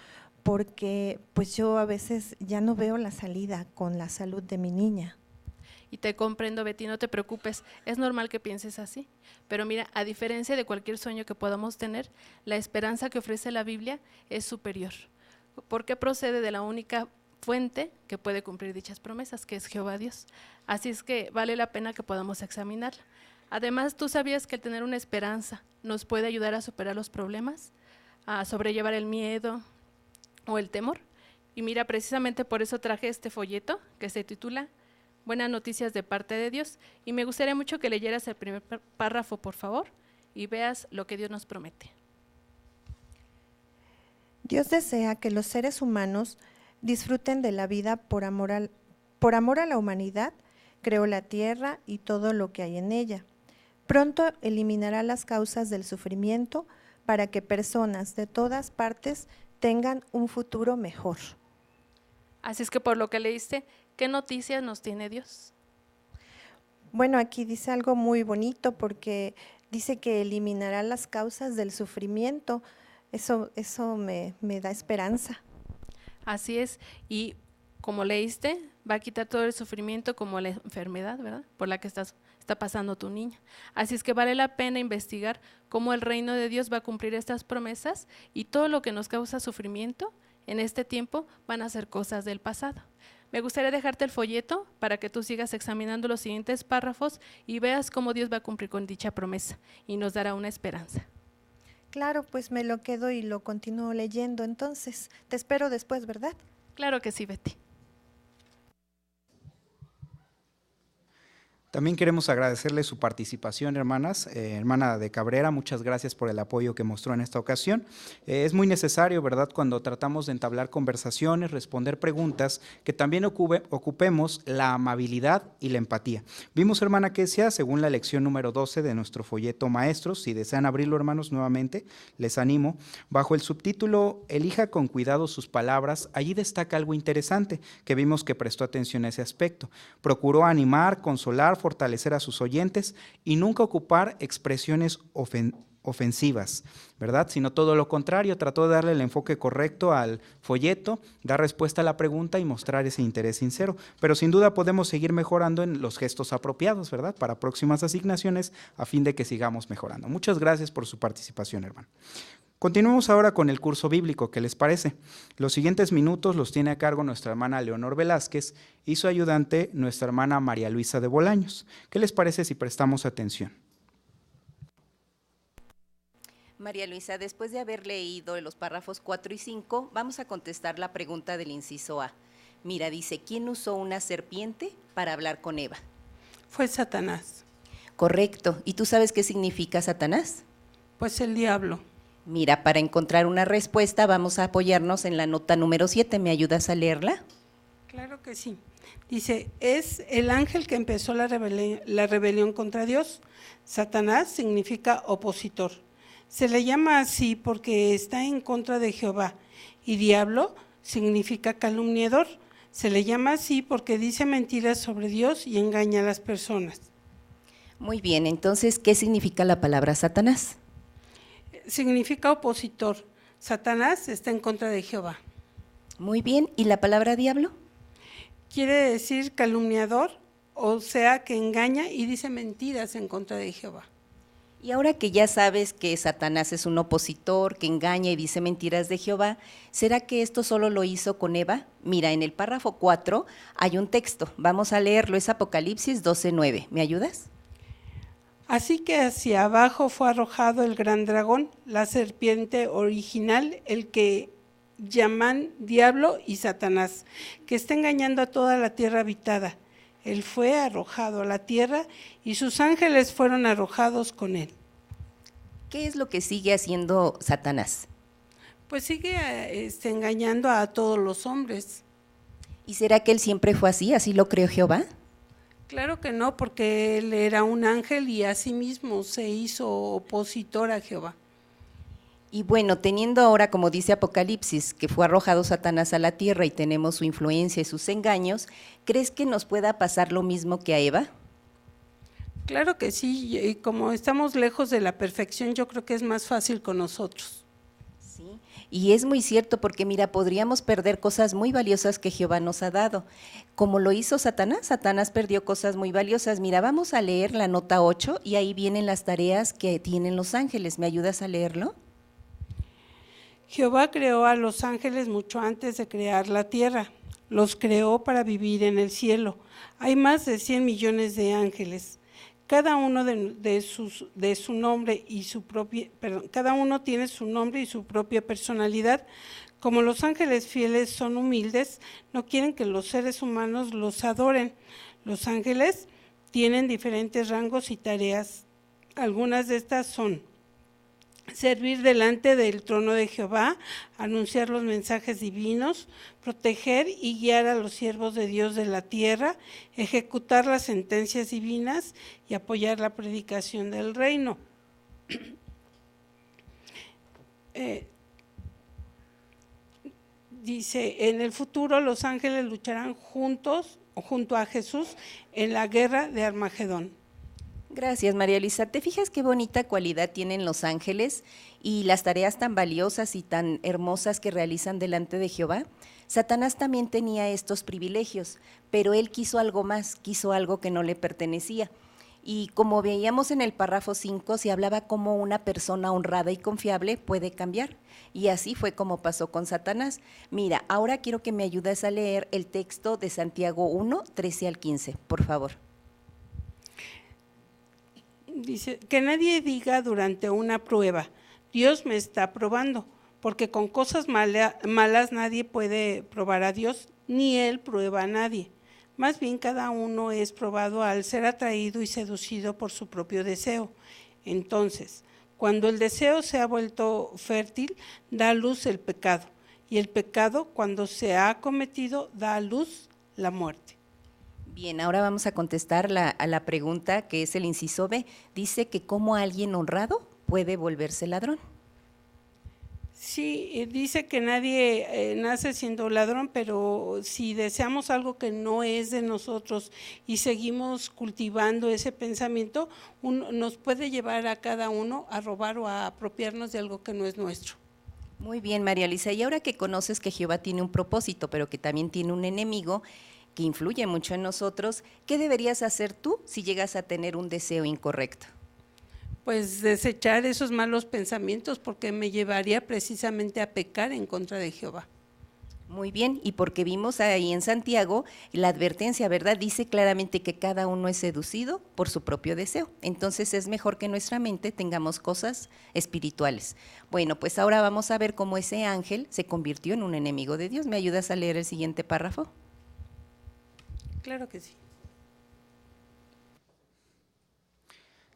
porque pues yo a veces ya no veo la salida con la salud de mi niña. Y te comprendo, Betty, no te preocupes, es normal que pienses así, pero mira, a diferencia de cualquier sueño que podamos tener, la esperanza que ofrece la Biblia es superior, porque procede de la única fuente que puede cumplir dichas promesas, que es Jehová Dios. Así es que vale la pena que podamos examinarla. Además, ¿tú sabías que el tener una esperanza nos puede ayudar a superar los problemas, a sobrellevar el miedo o el temor? Y mira, precisamente por eso traje este folleto que se titula Buenas noticias de parte de Dios, y me gustaría mucho que leyeras el primer párrafo, por favor, y veas lo que Dios nos promete. Dios desea que los seres humanos disfruten de la vida por amor a la humanidad, creó la tierra y todo lo que hay en ella. Pronto eliminará las causas del sufrimiento para que personas de todas partes tengan un futuro mejor. Así es que por lo que leíste, ¿qué noticias nos tiene Dios? Bueno, aquí dice algo muy bonito porque dice que eliminará las causas del sufrimiento. Eso me da esperanza. Así es, y como leíste, va a quitar todo el sufrimiento como la enfermedad, ¿verdad?, por la que está pasando tu niña. Así es que vale la pena investigar cómo el reino de Dios va a cumplir estas promesas, y todo lo que nos causa sufrimiento en este tiempo van a ser cosas del pasado. Me gustaría dejarte el folleto para que tú sigas examinando los siguientes párrafos y veas cómo Dios va a cumplir con dicha promesa y nos dará una esperanza. Claro, pues me lo quedo y lo continúo leyendo, entonces te espero después, ¿verdad? Claro que sí, Betty. También queremos agradecerle su participación, hermanas. Hermana de Cabrera, muchas gracias por el apoyo que mostró en esta ocasión. Es muy necesario, ¿verdad?, cuando tratamos de entablar conversaciones, responder preguntas, que también ocupemos la amabilidad y la empatía. Vimos, hermana Kesia, según la lección número 12 de nuestro folleto Maestros, si desean abrirlo, hermanos, nuevamente, les animo. Bajo el subtítulo Elija con cuidado sus palabras, allí destaca algo interesante, que vimos que prestó atención a ese aspecto. Procuró animar, consolar, fortalecer a sus oyentes y nunca ocupar expresiones ofensivas, ¿verdad? Sino todo lo contrario, trató de darle el enfoque correcto al folleto, dar respuesta a la pregunta y mostrar ese interés sincero. Pero sin duda podemos seguir mejorando en los gestos apropiados, ¿verdad?, para próximas asignaciones, a fin de que sigamos mejorando. Muchas gracias por su participación, hermano. Continuemos ahora con el curso bíblico, ¿qué les parece? Los siguientes minutos los tiene a cargo nuestra hermana Leonor Velázquez y su ayudante, nuestra hermana María Luisa de Bolaños. ¿Qué les parece si prestamos atención? María Luisa, después de haber leído los párrafos 4 y 5, vamos a contestar la pregunta del inciso A. Mira, dice, ¿quién usó una serpiente para hablar con Eva? Fue Satanás. Correcto. ¿Y tú sabes qué significa Satanás? Pues el diablo. Mira, para encontrar una respuesta vamos a apoyarnos en la nota número 7. ¿Me ayudas a leerla? Claro que sí. Dice, es el ángel que empezó la rebelión contra Dios. Satanás significa opositor. Se le llama así porque está en contra de Jehová. Y diablo significa calumniador. Se le llama así porque dice mentiras sobre Dios y engaña a las personas. Muy bien, entonces, ¿qué significa la palabra Satanás? Significa opositor. Satanás está en contra de Jehová. Muy bien, ¿y la palabra diablo? Quiere decir calumniador, o sea que engaña y dice mentiras en contra de Jehová. Y ahora que ya sabes que Satanás es un opositor, que engaña y dice mentiras de Jehová, ¿será que esto solo lo hizo con Eva? Mira, en el párrafo 4 hay un texto, vamos a leerlo, es Apocalipsis 12:9. ¿Me ayudas? Así que hacia abajo fue arrojado el gran dragón, la serpiente original, el que llaman Diablo y Satanás, que está engañando a toda la tierra habitada. Él fue arrojado a la tierra y sus ángeles fueron arrojados con él. ¿Qué es lo que sigue haciendo Satanás? Pues sigue engañando a todos los hombres. ¿Y será que él siempre fue así? ¿Así lo creó Jehová? Claro que no, porque él era un ángel y asimismo se hizo opositor a Jehová. Y bueno, teniendo ahora, como dice Apocalipsis, que fue arrojado Satanás a la tierra y tenemos su influencia y sus engaños, ¿crees que nos pueda pasar lo mismo que a Eva? Claro que sí, y como estamos lejos de la perfección, yo creo que es más fácil con nosotros. Sí, y es muy cierto porque mira, podríamos perder cosas muy valiosas que Jehová nos ha dado. Como lo hizo Satanás, Satanás perdió cosas muy valiosas. Mira, vamos a leer la nota 8 y ahí vienen las tareas que tienen los ángeles. ¿Me ayudas a leerlo? Jehová creó a los ángeles mucho antes de crear la tierra. Los creó para vivir en el cielo. Hay más de 100 millones de ángeles. Cada uno de su nombre y su propia, cada uno tiene su nombre y su propia personalidad. Como los ángeles fieles son humildes, no quieren que los seres humanos los adoren. Los ángeles tienen diferentes rangos y tareas. Algunas de estas son: servir delante del trono de Jehová, anunciar los mensajes divinos, proteger y guiar a los siervos de Dios de la tierra, ejecutar las sentencias divinas y apoyar la predicación del reino. Dice, en el futuro los ángeles lucharán junto a Jesús en la guerra de Armagedón. Gracias, María Luisa. ¿Te fijas qué bonita cualidad tienen los ángeles y las tareas tan valiosas y tan hermosas que realizan delante de Jehová? Satanás también tenía estos privilegios, pero él quiso algo más, quiso algo que no le pertenecía. Y como veíamos en el párrafo 5, se hablaba cómo una persona honrada y confiable puede cambiar. Y así fue como pasó con Satanás. Mira, ahora quiero que me ayudes a leer el texto de Santiago 1, 13 al 15, por favor. Dice, que nadie diga durante una prueba, Dios me está probando, porque con cosas malas nadie puede probar a Dios, ni Él prueba a nadie. Más bien cada uno es probado al ser atraído y seducido por su propio deseo. Entonces, cuando el deseo se ha vuelto fértil, da a luz el pecado, y el pecado, cuando se ha cometido, da a luz la muerte. Bien, ahora vamos a contestar a la pregunta que es el inciso B. Dice que cómo alguien honrado puede volverse ladrón. Sí, dice que nadie nace siendo ladrón, pero si deseamos algo que no es de nosotros y seguimos cultivando ese pensamiento, nos puede llevar a cada uno a robar o a apropiarnos de algo que no es nuestro. Muy bien, María Luisa, y ahora que conoces que Jehová tiene un propósito, pero que también tiene un enemigo que influye mucho en nosotros, ¿qué deberías hacer tú si llegas a tener un deseo incorrecto? Pues desechar esos malos pensamientos, porque me llevaría precisamente a pecar en contra de Jehová. Muy bien, y porque vimos ahí en Santiago la advertencia, ¿verdad? Dice claramente que cada uno es seducido por su propio deseo. Entonces es mejor que en nuestra mente tengamos cosas espirituales. Bueno, pues ahora vamos a ver cómo ese ángel se convirtió en un enemigo de Dios. ¿Me ayudas a leer el siguiente párrafo? Claro que sí.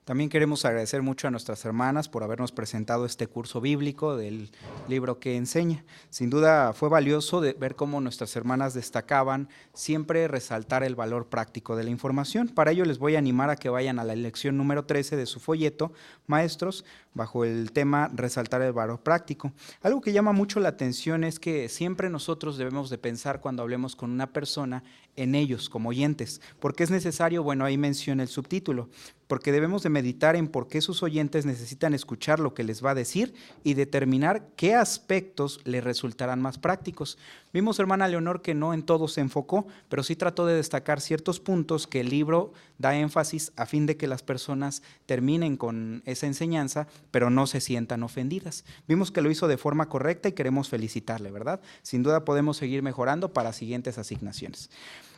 También queremos agradecer mucho a nuestras hermanas por habernos presentado este curso bíblico del libro que enseña. Sin duda fue valioso ver cómo nuestras hermanas destacaban siempre resaltar el valor práctico de la información. Para ello les voy a animar a que vayan a la lección número 13 de su folleto, Maestros, bajo el tema resaltar el valor práctico. Algo que llama mucho la atención es que siempre nosotros debemos de pensar cuando hablemos con una persona en ellos como oyentes. ¿Por qué es necesario? Bueno, ahí menciona el subtítulo. Porque debemos de meditar en por qué sus oyentes necesitan escuchar lo que les va a decir y determinar qué aspectos les resultarán más prácticos. Vimos, hermana Leonor, que no en todo se enfocó, pero sí trató de destacar ciertos puntos que el libro da énfasis a fin de que las personas terminen con esa enseñanza, pero no se sientan ofendidas. Vimos que lo hizo de forma correcta y queremos felicitarle, ¿verdad? Sin duda podemos seguir mejorando para siguientes asignaciones.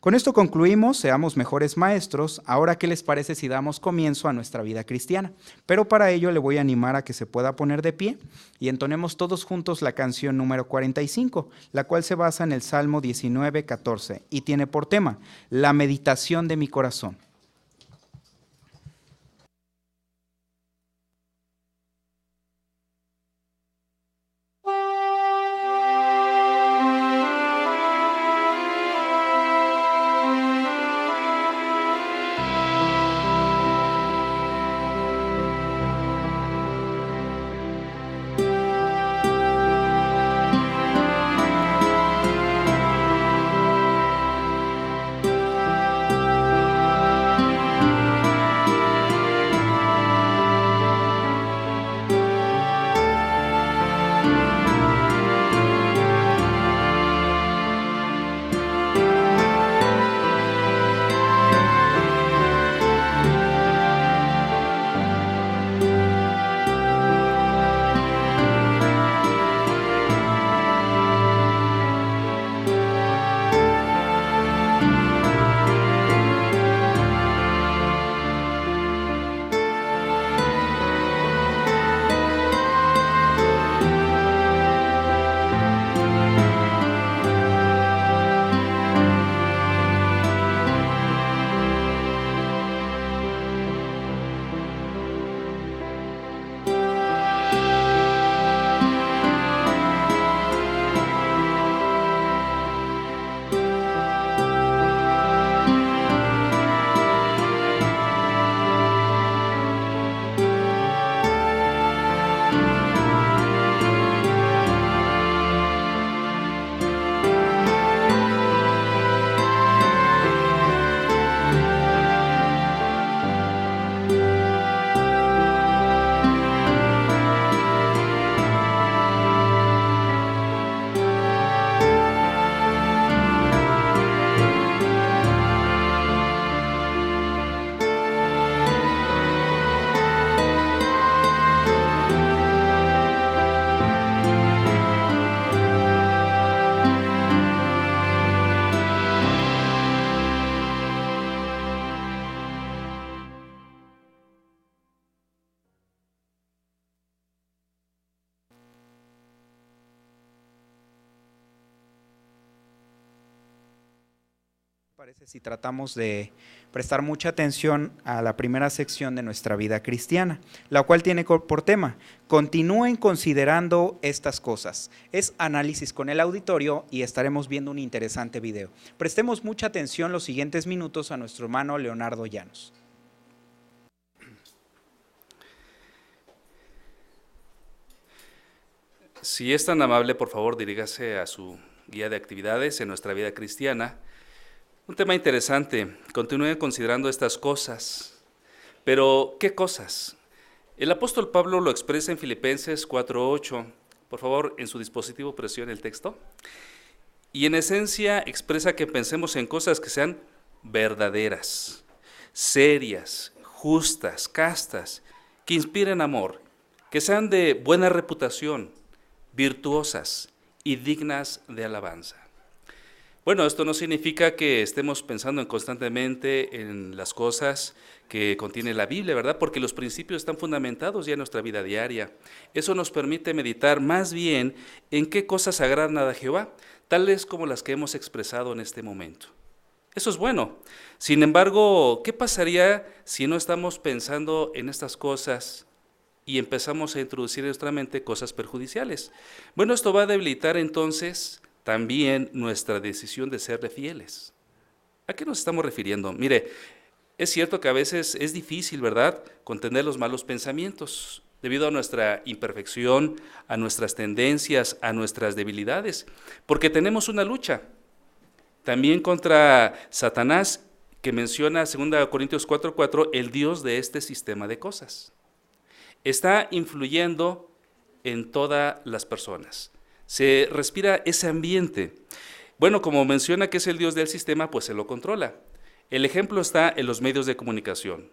Con esto concluimos, seamos mejores maestros. Ahora, ¿qué les parece si damos comienzo a nuestra vida cristiana? Pero para ello le voy a animar a que se pueda poner de pie y entonemos todos juntos la canción número 45, la cual se basa en el Salmo 19:14 y tiene por tema la meditación de mi corazón. parece si tratamos de prestar mucha atención a la primera sección de nuestra vida cristiana, la cual tiene por tema, continúen considerando estas cosas? Es análisis con el auditorio y estaremos viendo un interesante video. Prestemos mucha atención los siguientes minutos a nuestro hermano Leonardo Llanos. Si es tan amable, por favor, dirígase a su guía de actividades en nuestra vida cristiana. Un tema interesante, continúen considerando estas cosas. Pero, ¿qué cosas? El apóstol Pablo lo expresa en Filipenses 4:8. Por favor, en su dispositivo presione el texto. Y en esencia expresa que pensemos en cosas que sean verdaderas, serias, justas, castas, que inspiren amor, que sean de buena reputación, virtuosas y dignas de alabanza. Bueno, esto no significa que estemos pensando constantemente en las cosas que contiene la Biblia, ¿verdad? Porque los principios están fundamentados ya en nuestra vida diaria. Eso nos permite meditar más bien en qué cosas agradan a Jehová, tales como las que hemos expresado en este momento. Eso es bueno. Sin embargo, ¿qué pasaría si no estamos pensando en estas cosas y empezamos a introducir en nuestra mente cosas perjudiciales? Bueno, esto va a debilitar entonces también nuestra decisión de serle fieles. ¿A qué nos estamos refiriendo? Mire, es cierto que a veces es difícil, ¿verdad?, contener los malos pensamientos debido a nuestra imperfección, a nuestras tendencias, a nuestras debilidades, porque tenemos una lucha también contra Satanás, que menciona 2 Corintios 4:4, el Dios de este sistema de cosas. Está influyendo en todas las personas. Se respira ese ambiente. Bueno, como menciona que es el Dios del sistema, pues se lo controla. El ejemplo está en los medios de comunicación.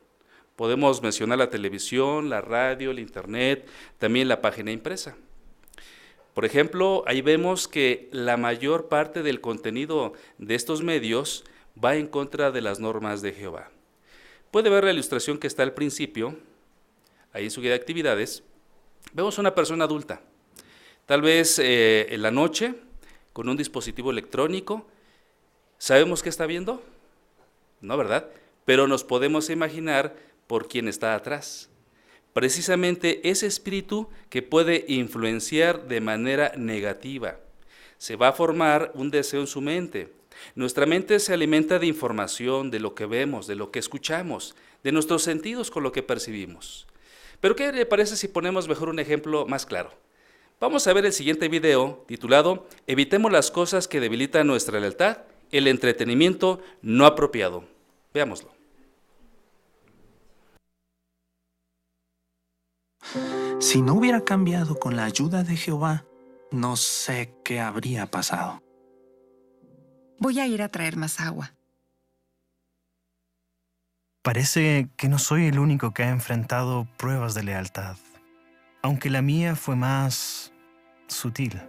Podemos mencionar la televisión, la radio, el internet, también la página impresa. Por ejemplo, ahí vemos que la mayor parte del contenido de estos medios va en contra de las normas de Jehová. Puede ver la ilustración que está al principio, ahí en su guía de actividades. Vemos a una persona adulta, tal vez en la noche, con un dispositivo electrónico. ¿Sabemos qué está viendo? No, ¿verdad? Pero nos podemos imaginar por quién está atrás. Precisamente ese espíritu que puede influenciar de manera negativa. Se va a formar un deseo en su mente. Nuestra mente se alimenta de información, de lo que vemos, de lo que escuchamos, de nuestros sentidos con lo que percibimos. Pero ¿qué le parece si ponemos mejor un ejemplo más claro? Vamos a ver el siguiente video titulado Evitemos las cosas que debilitan nuestra lealtad, el entretenimiento no apropiado. Veámoslo. Si no hubiera cambiado con la ayuda de Jehová, no sé qué habría pasado. Voy a ir a traer más agua. Parece que no soy el único que ha enfrentado pruebas de lealtad, aunque la mía fue más sutil.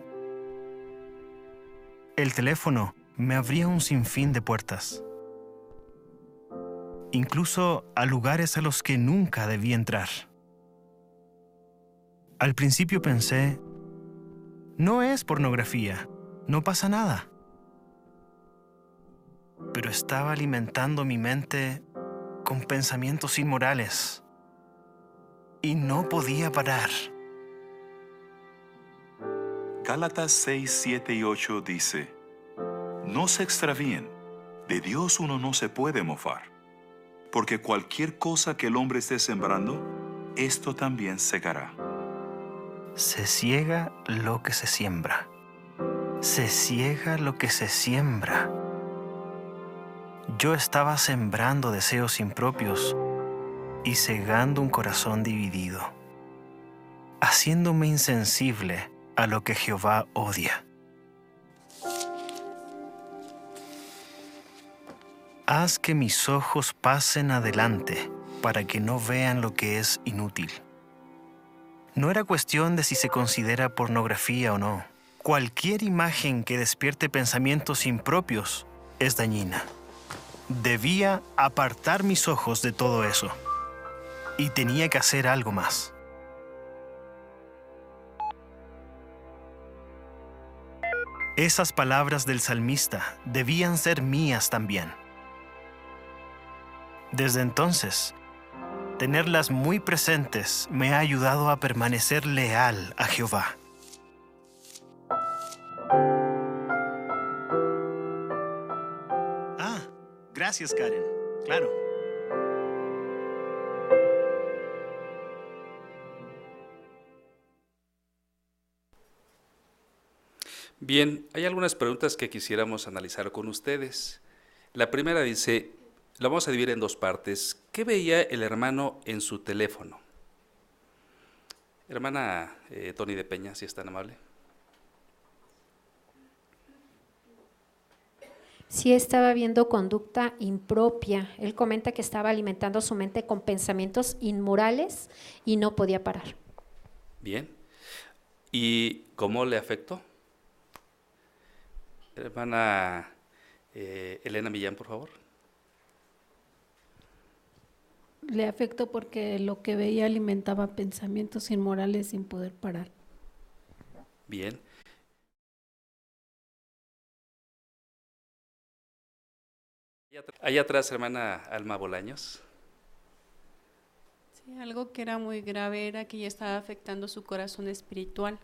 El teléfono me abría un sinfín de puertas, incluso a lugares a los que nunca debí entrar. Al principio pensé, no es pornografía, no pasa nada. Pero estaba alimentando mi mente con pensamientos inmorales y no podía parar. Gálatas 6, 7 y 8 dice, no se extravíen, de Dios uno no se puede mofar, porque cualquier cosa que el hombre esté sembrando, esto también segará. Se ciega lo que se siembra. Se ciega lo que se siembra. Yo estaba sembrando deseos impropios y cegando un corazón dividido, haciéndome insensible a lo que Jehová odia. Haz que mis ojos pasen adelante para que no vean lo que es inútil. No era cuestión de si se considera pornografía o no. Cualquier imagen que despierte pensamientos impropios es dañina. Debía apartar mis ojos de todo eso. Y tenía que hacer algo más. Esas palabras del salmista debían ser mías también. Desde entonces, tenerlas muy presentes me ha ayudado a permanecer leal a Jehová. Gracias, Karen. Claro. Bien, hay algunas preguntas que quisiéramos analizar con ustedes. La primera dice, la vamos a dividir en dos partes. ¿Qué veía el hermano en su teléfono? Hermana Tony de Peña, si es tan amable. Sí estaba viendo conducta impropia. Él comenta que estaba alimentando su mente con pensamientos inmorales y no podía parar. Bien. ¿Y cómo le afectó? Hermana Elena Millán, por favor. Le afectó porque lo que veía alimentaba pensamientos inmorales sin poder parar. Bien. Allá atrás, hermana Alma Bolaños. Sí, algo que era muy grave era que ya estaba afectando su corazón espiritual,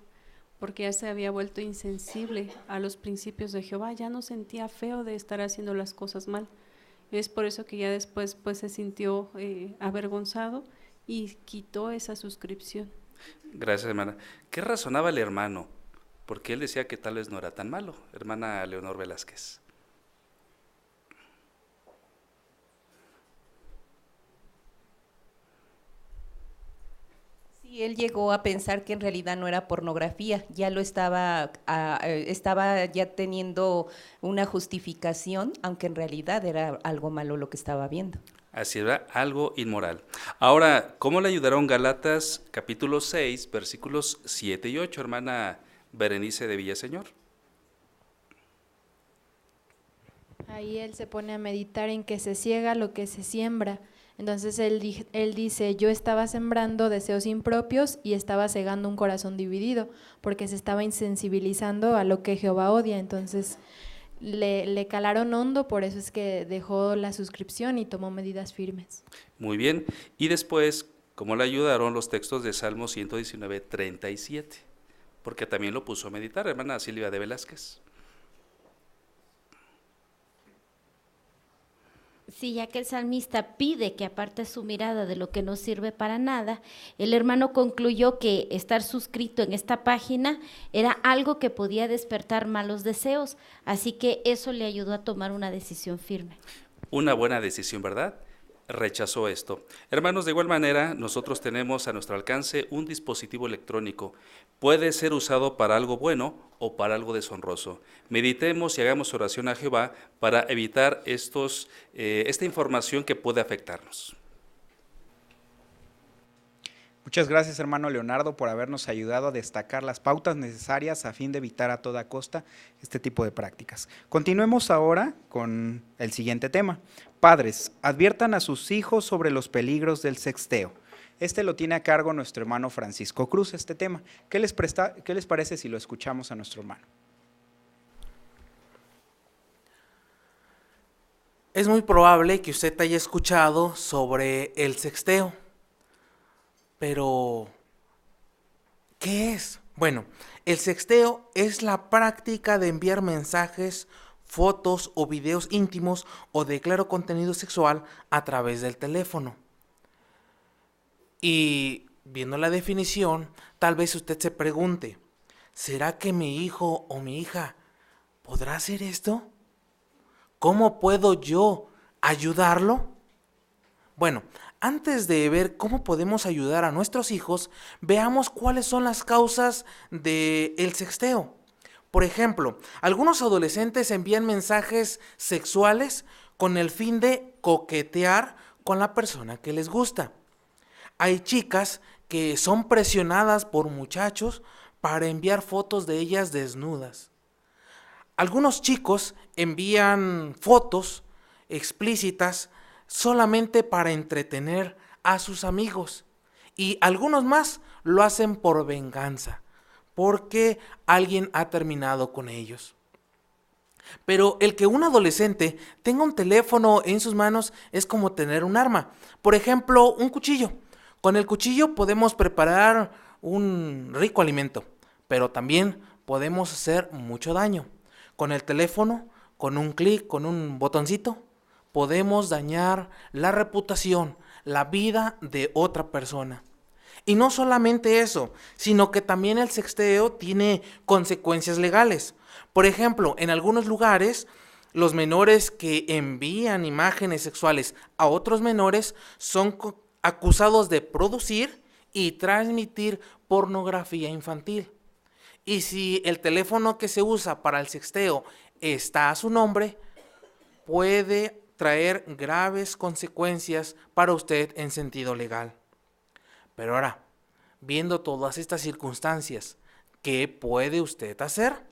porque ya se había vuelto insensible a los principios de Jehová, ya no sentía feo de estar haciendo las cosas mal. Es por eso que ya después pues se sintió avergonzado y quitó esa suscripción. Gracias, hermana. ¿Qué razonaba el hermano? Porque él decía que tal vez no era tan malo. Hermana Leonor Velázquez. Sí, él llegó a pensar que en realidad no era pornografía, ya lo estaba ya teniendo una justificación, aunque en realidad era algo malo lo que estaba viendo. Así era, algo inmoral. Ahora, ¿cómo le ayudaron Gálatas capítulo 6, versículos 7 y 8, hermana Berenice de Villaseñor? Ahí él se pone a meditar en que se ciega lo que se siembra. Entonces él dice, yo estaba sembrando deseos impropios y estaba cegando un corazón dividido, porque se estaba insensibilizando a lo que Jehová odia. Entonces le calaron hondo, por eso es que dejó la suscripción y tomó medidas firmes. Muy bien. Y después, ¿cómo le ayudaron los textos de Salmo 119, 37? Porque también lo puso a meditar, hermana Silvia de Velázquez. Sí, ya que el salmista pide que aparte su mirada de lo que no sirve para nada, el hermano concluyó que estar suscrito en esta página era algo que podía despertar malos deseos, así que eso le ayudó a tomar una decisión firme. Una buena decisión, ¿verdad? Rechazó esto. Hermanos, de igual manera, nosotros tenemos a nuestro alcance un dispositivo electrónico. Puede ser usado para algo bueno o para algo deshonroso. Meditemos y hagamos oración a Jehová para evitar esta información que puede afectarnos. Muchas gracias, hermano Leonardo, por habernos ayudado a destacar las pautas necesarias a fin de evitar a toda costa este tipo de prácticas. Continuemos ahora con el siguiente tema. Padres, adviertan a sus hijos sobre los peligros del sexteo. Este lo tiene a cargo nuestro hermano Francisco Cruz, este tema. ¿Qué les parece si lo escuchamos a nuestro hermano? Es muy probable que usted haya escuchado sobre el sexteo. Pero, ¿qué es? Bueno, el sexteo es la práctica de enviar mensajes, fotos o videos íntimos o de claro contenido sexual a través del teléfono. Y viendo la definición, tal vez usted se pregunte, ¿será que mi hijo o mi hija podrá hacer esto? ¿Cómo puedo yo ayudarlo? Bueno, antes de ver cómo podemos ayudar a nuestros hijos, veamos cuáles son las causas del sexteo. Por ejemplo, algunos adolescentes envían mensajes sexuales con el fin de coquetear con la persona que les gusta. Hay chicas que son presionadas por muchachos para enviar fotos de ellas desnudas. Algunos chicos envían fotos explícitas solamente para entretener a sus amigos, y algunos más lo hacen por venganza, porque alguien ha terminado con ellos. Pero el que un adolescente tenga un teléfono en sus manos es como tener un arma. Por ejemplo, un cuchillo. Con el cuchillo podemos preparar un rico alimento, pero también podemos hacer mucho daño. Con el teléfono, con un clic, con un botoncito, podemos dañar la reputación, la vida de otra persona. Y no solamente eso, sino que también el sexteo tiene consecuencias legales. Por ejemplo, en algunos lugares, los menores que envían imágenes sexuales a otros menores son acusados de producir y transmitir pornografía infantil. Y si el teléfono que se usa para el sexteo está a su nombre, puede traer graves consecuencias para usted en sentido legal. Pero ahora, viendo todas estas circunstancias, ¿qué puede usted hacer?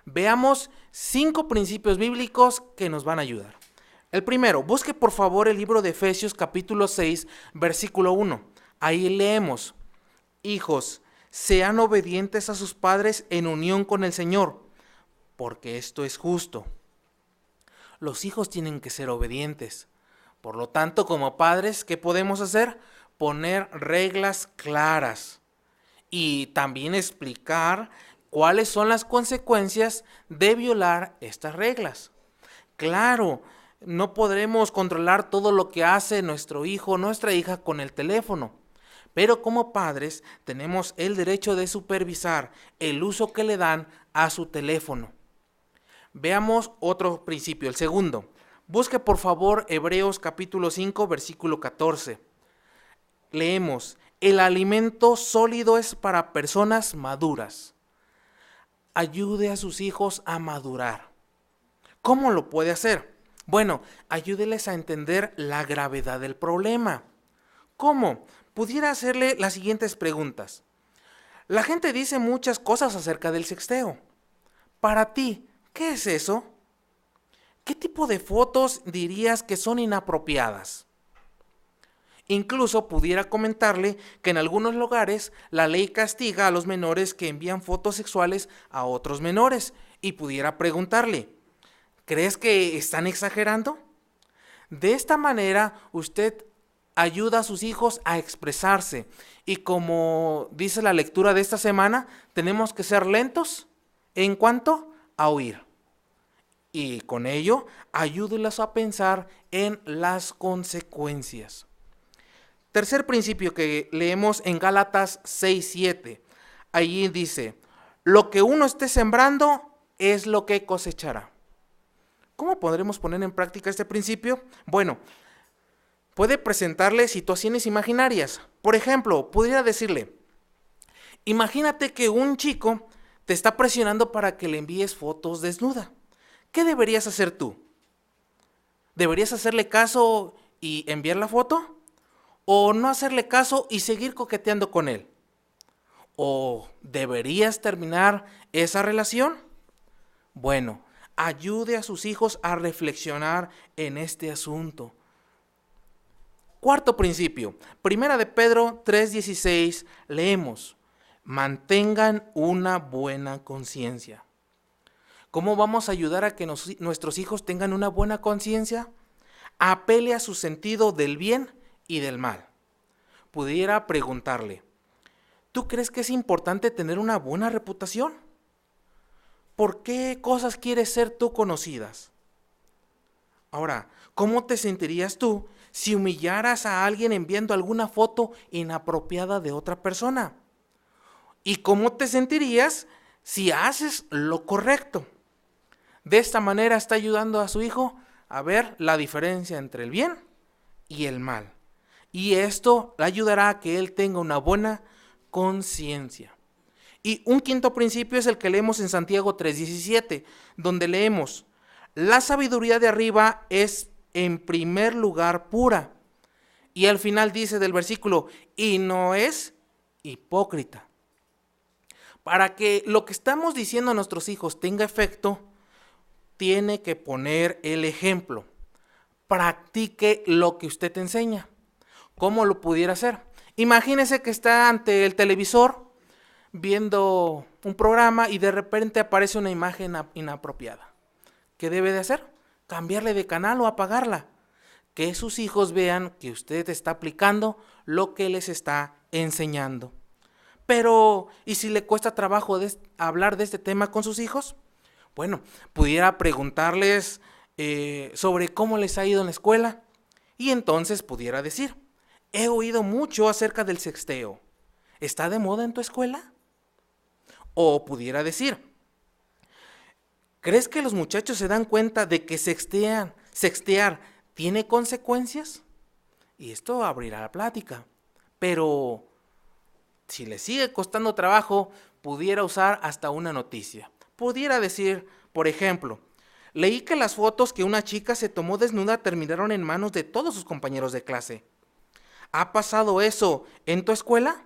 Veamos 5 principios bíblicos que nos van a ayudar. El primero, busque por favor el libro de Efesios capítulo 6, versículo 1. Ahí leemos: hijos, sean obedientes a sus padres en unión con el Señor, porque esto es justo. Los hijos tienen que ser obedientes. Por lo tanto, como padres, ¿qué podemos hacer? Poner reglas claras y también explicar cuáles son las consecuencias de violar estas reglas. Claro, no podremos controlar todo lo que hace nuestro hijo o nuestra hija con el teléfono, pero como padres tenemos el derecho de supervisar el uso que le dan a su teléfono. Veamos otro principio, el segundo. Busque por favor Hebreos capítulo 5, versículo 14. Leemos: el alimento sólido es para personas maduras. Ayude a sus hijos a madurar. ¿Cómo lo puede hacer? Bueno, ayúdeles a entender la gravedad del problema. ¿Cómo? Pudiera hacerle las siguientes preguntas. La gente dice muchas cosas acerca del sexteo. Para ti, ¿qué es eso? ¿Qué tipo de fotos dirías que son inapropiadas? Incluso pudiera comentarle que en algunos lugares la ley castiga a los menores que envían fotos sexuales a otros menores y pudiera preguntarle, ¿crees que están exagerando? De esta manera usted ayuda a sus hijos a expresarse y como dice la lectura de esta semana, tenemos que ser lentos en cuanto a oír. Y con ello, ayúdelos a pensar en las consecuencias. Tercer principio que leemos en Gálatas 6:7. Allí dice, lo que uno esté sembrando es lo que cosechará. ¿Cómo podremos poner en práctica este principio? Bueno, puede presentarle situaciones imaginarias. Por ejemplo, podría decirle, imagínate que un chico te está presionando para que le envíes fotos desnuda. ¿Qué deberías hacer tú? ¿Deberías hacerle caso y enviar la foto? ¿O no hacerle caso y seguir coqueteando con él? ¿O deberías terminar esa relación? Bueno, ayude a sus hijos a reflexionar en este asunto. Cuarto principio, 1 de Pedro 3:16, leemos, mantengan una buena conciencia. ¿Cómo vamos a ayudar a que nuestros hijos tengan una buena conciencia? Apele a su sentido del bien y del mal. Pudiera preguntarle, ¿tú crees que es importante tener una buena reputación? ¿Por qué cosas quieres ser tú conocidas? Ahora, ¿cómo te sentirías tú si humillaras a alguien enviando alguna foto inapropiada de otra persona? ¿Y cómo te sentirías si haces lo correcto? De esta manera está ayudando a su hijo a ver la diferencia entre el bien y el mal. Y esto le ayudará a que él tenga una buena conciencia. Y un quinto principio es el que leemos en Santiago 3:17, donde leemos, la sabiduría de arriba es en primer lugar pura. Y al final dice del versículo, y no es hipócrita. Para que lo que estamos diciendo a nuestros hijos tenga efecto, tiene que poner el ejemplo. Practique lo que usted te enseña. ¿Cómo lo pudiera hacer? Imagínese que está ante el televisor viendo un programa y de repente aparece una imagen inapropiada. ¿qué debe de hacer? Cambiarle de canal o apagarla. Que sus hijos vean que usted está aplicando lo que les está enseñando. Pero, ¿y si le cuesta trabajo hablar de este tema con sus hijos? Bueno, pudiera preguntarles sobre cómo les ha ido en la escuela. Y entonces pudiera decir, he oído mucho acerca del sexteo. ¿Está de moda en tu escuela? O pudiera decir, ¿crees que los muchachos se dan cuenta de que sextear tiene consecuencias? Y esto abrirá la plática. Pero si le sigue costando trabajo, pudiera usar hasta una noticia. Pudiera decir, por ejemplo, leí que las fotos que una chica se tomó desnuda terminaron en manos de todos sus compañeros de clase. ¿Ha pasado eso en tu escuela?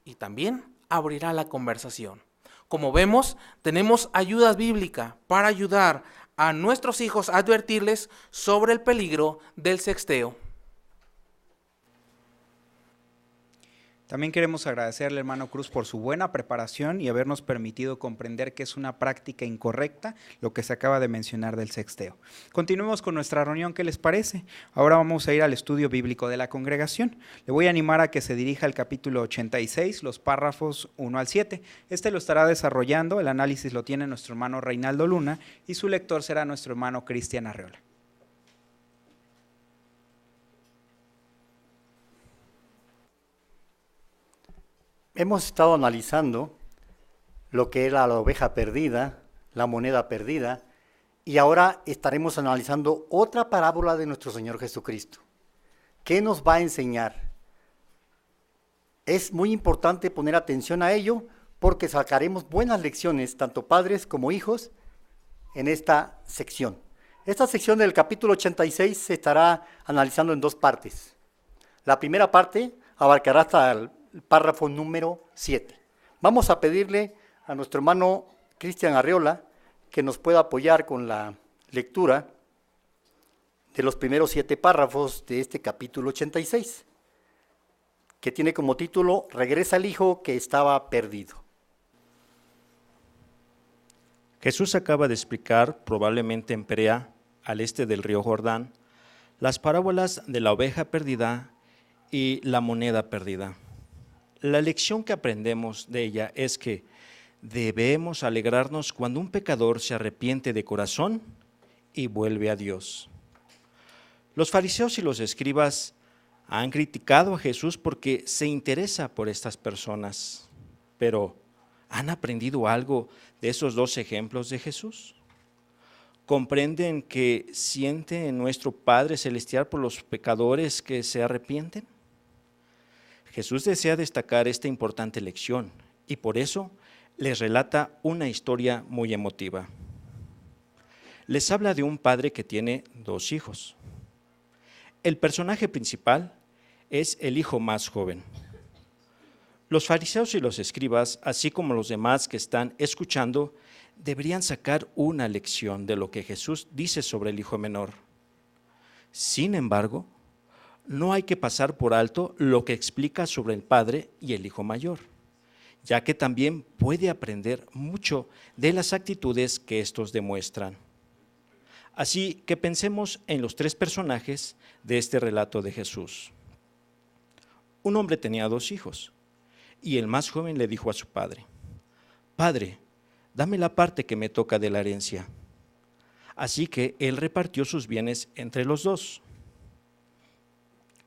Y también abrirá la conversación. Como vemos, tenemos ayuda bíblica para ayudar a nuestros hijos a advertirles sobre el peligro del sexteo. También queremos agradecerle, hermano Cruz, por su buena preparación y habernos permitido comprender que es una práctica incorrecta lo que se acaba de mencionar del sexteo. Continuemos con nuestra reunión, ¿qué les parece? Ahora vamos a ir al estudio bíblico de la congregación. Le voy a animar a que se dirija al capítulo 86, los párrafos 1 al 7. Este lo estará desarrollando, el análisis lo tiene nuestro hermano Reinaldo Luna y su lector será nuestro hermano Cristian Arreola. Hemos estado analizando lo que era la oveja perdida, la moneda perdida, y ahora estaremos analizando otra parábola de nuestro Señor Jesucristo. ¿Qué nos va a enseñar? Es muy importante poner atención a ello porque sacaremos buenas lecciones, tanto padres como hijos, en esta sección. Esta sección del capítulo 86 se estará analizando en dos partes. La primera parte abarcará hasta el párrafo número 7. Vamos a pedirle a nuestro hermano Cristian Arreola que nos pueda apoyar con la lectura de los primeros 7 párrafos de este capítulo 86, que tiene como título Regresa el hijo que estaba perdido. Jesús acaba de explicar, probablemente en Perea, al este del río Jordán, las parábolas de la oveja perdida y la moneda perdida. La lección que aprendemos de ella es que debemos alegrarnos cuando un pecador se arrepiente de corazón y vuelve a Dios. Los fariseos y los escribas han criticado a Jesús porque se interesa por estas personas, pero ¿han aprendido algo de esos dos ejemplos de Jesús? ¿Comprenden que siente nuestro Padre Celestial por los pecadores que se arrepienten? Jesús desea destacar esta importante lección y por eso les relata una historia muy emotiva. Les habla de un padre que tiene 2 hijos. El personaje principal es el hijo más joven. Los fariseos y los escribas, así como los demás que están escuchando, deberían sacar una lección de lo que Jesús dice sobre el hijo menor. Sin embargo, no hay que pasar por alto lo que explica sobre el padre y el hijo mayor, ya que también puede aprender mucho de las actitudes que estos demuestran. Así que pensemos en los 3 personajes de este relato de Jesús. Un hombre tenía 2 hijos, y el más joven le dijo a su padre: «Padre, dame la parte que me toca de la herencia». Así que él repartió sus bienes entre los 2.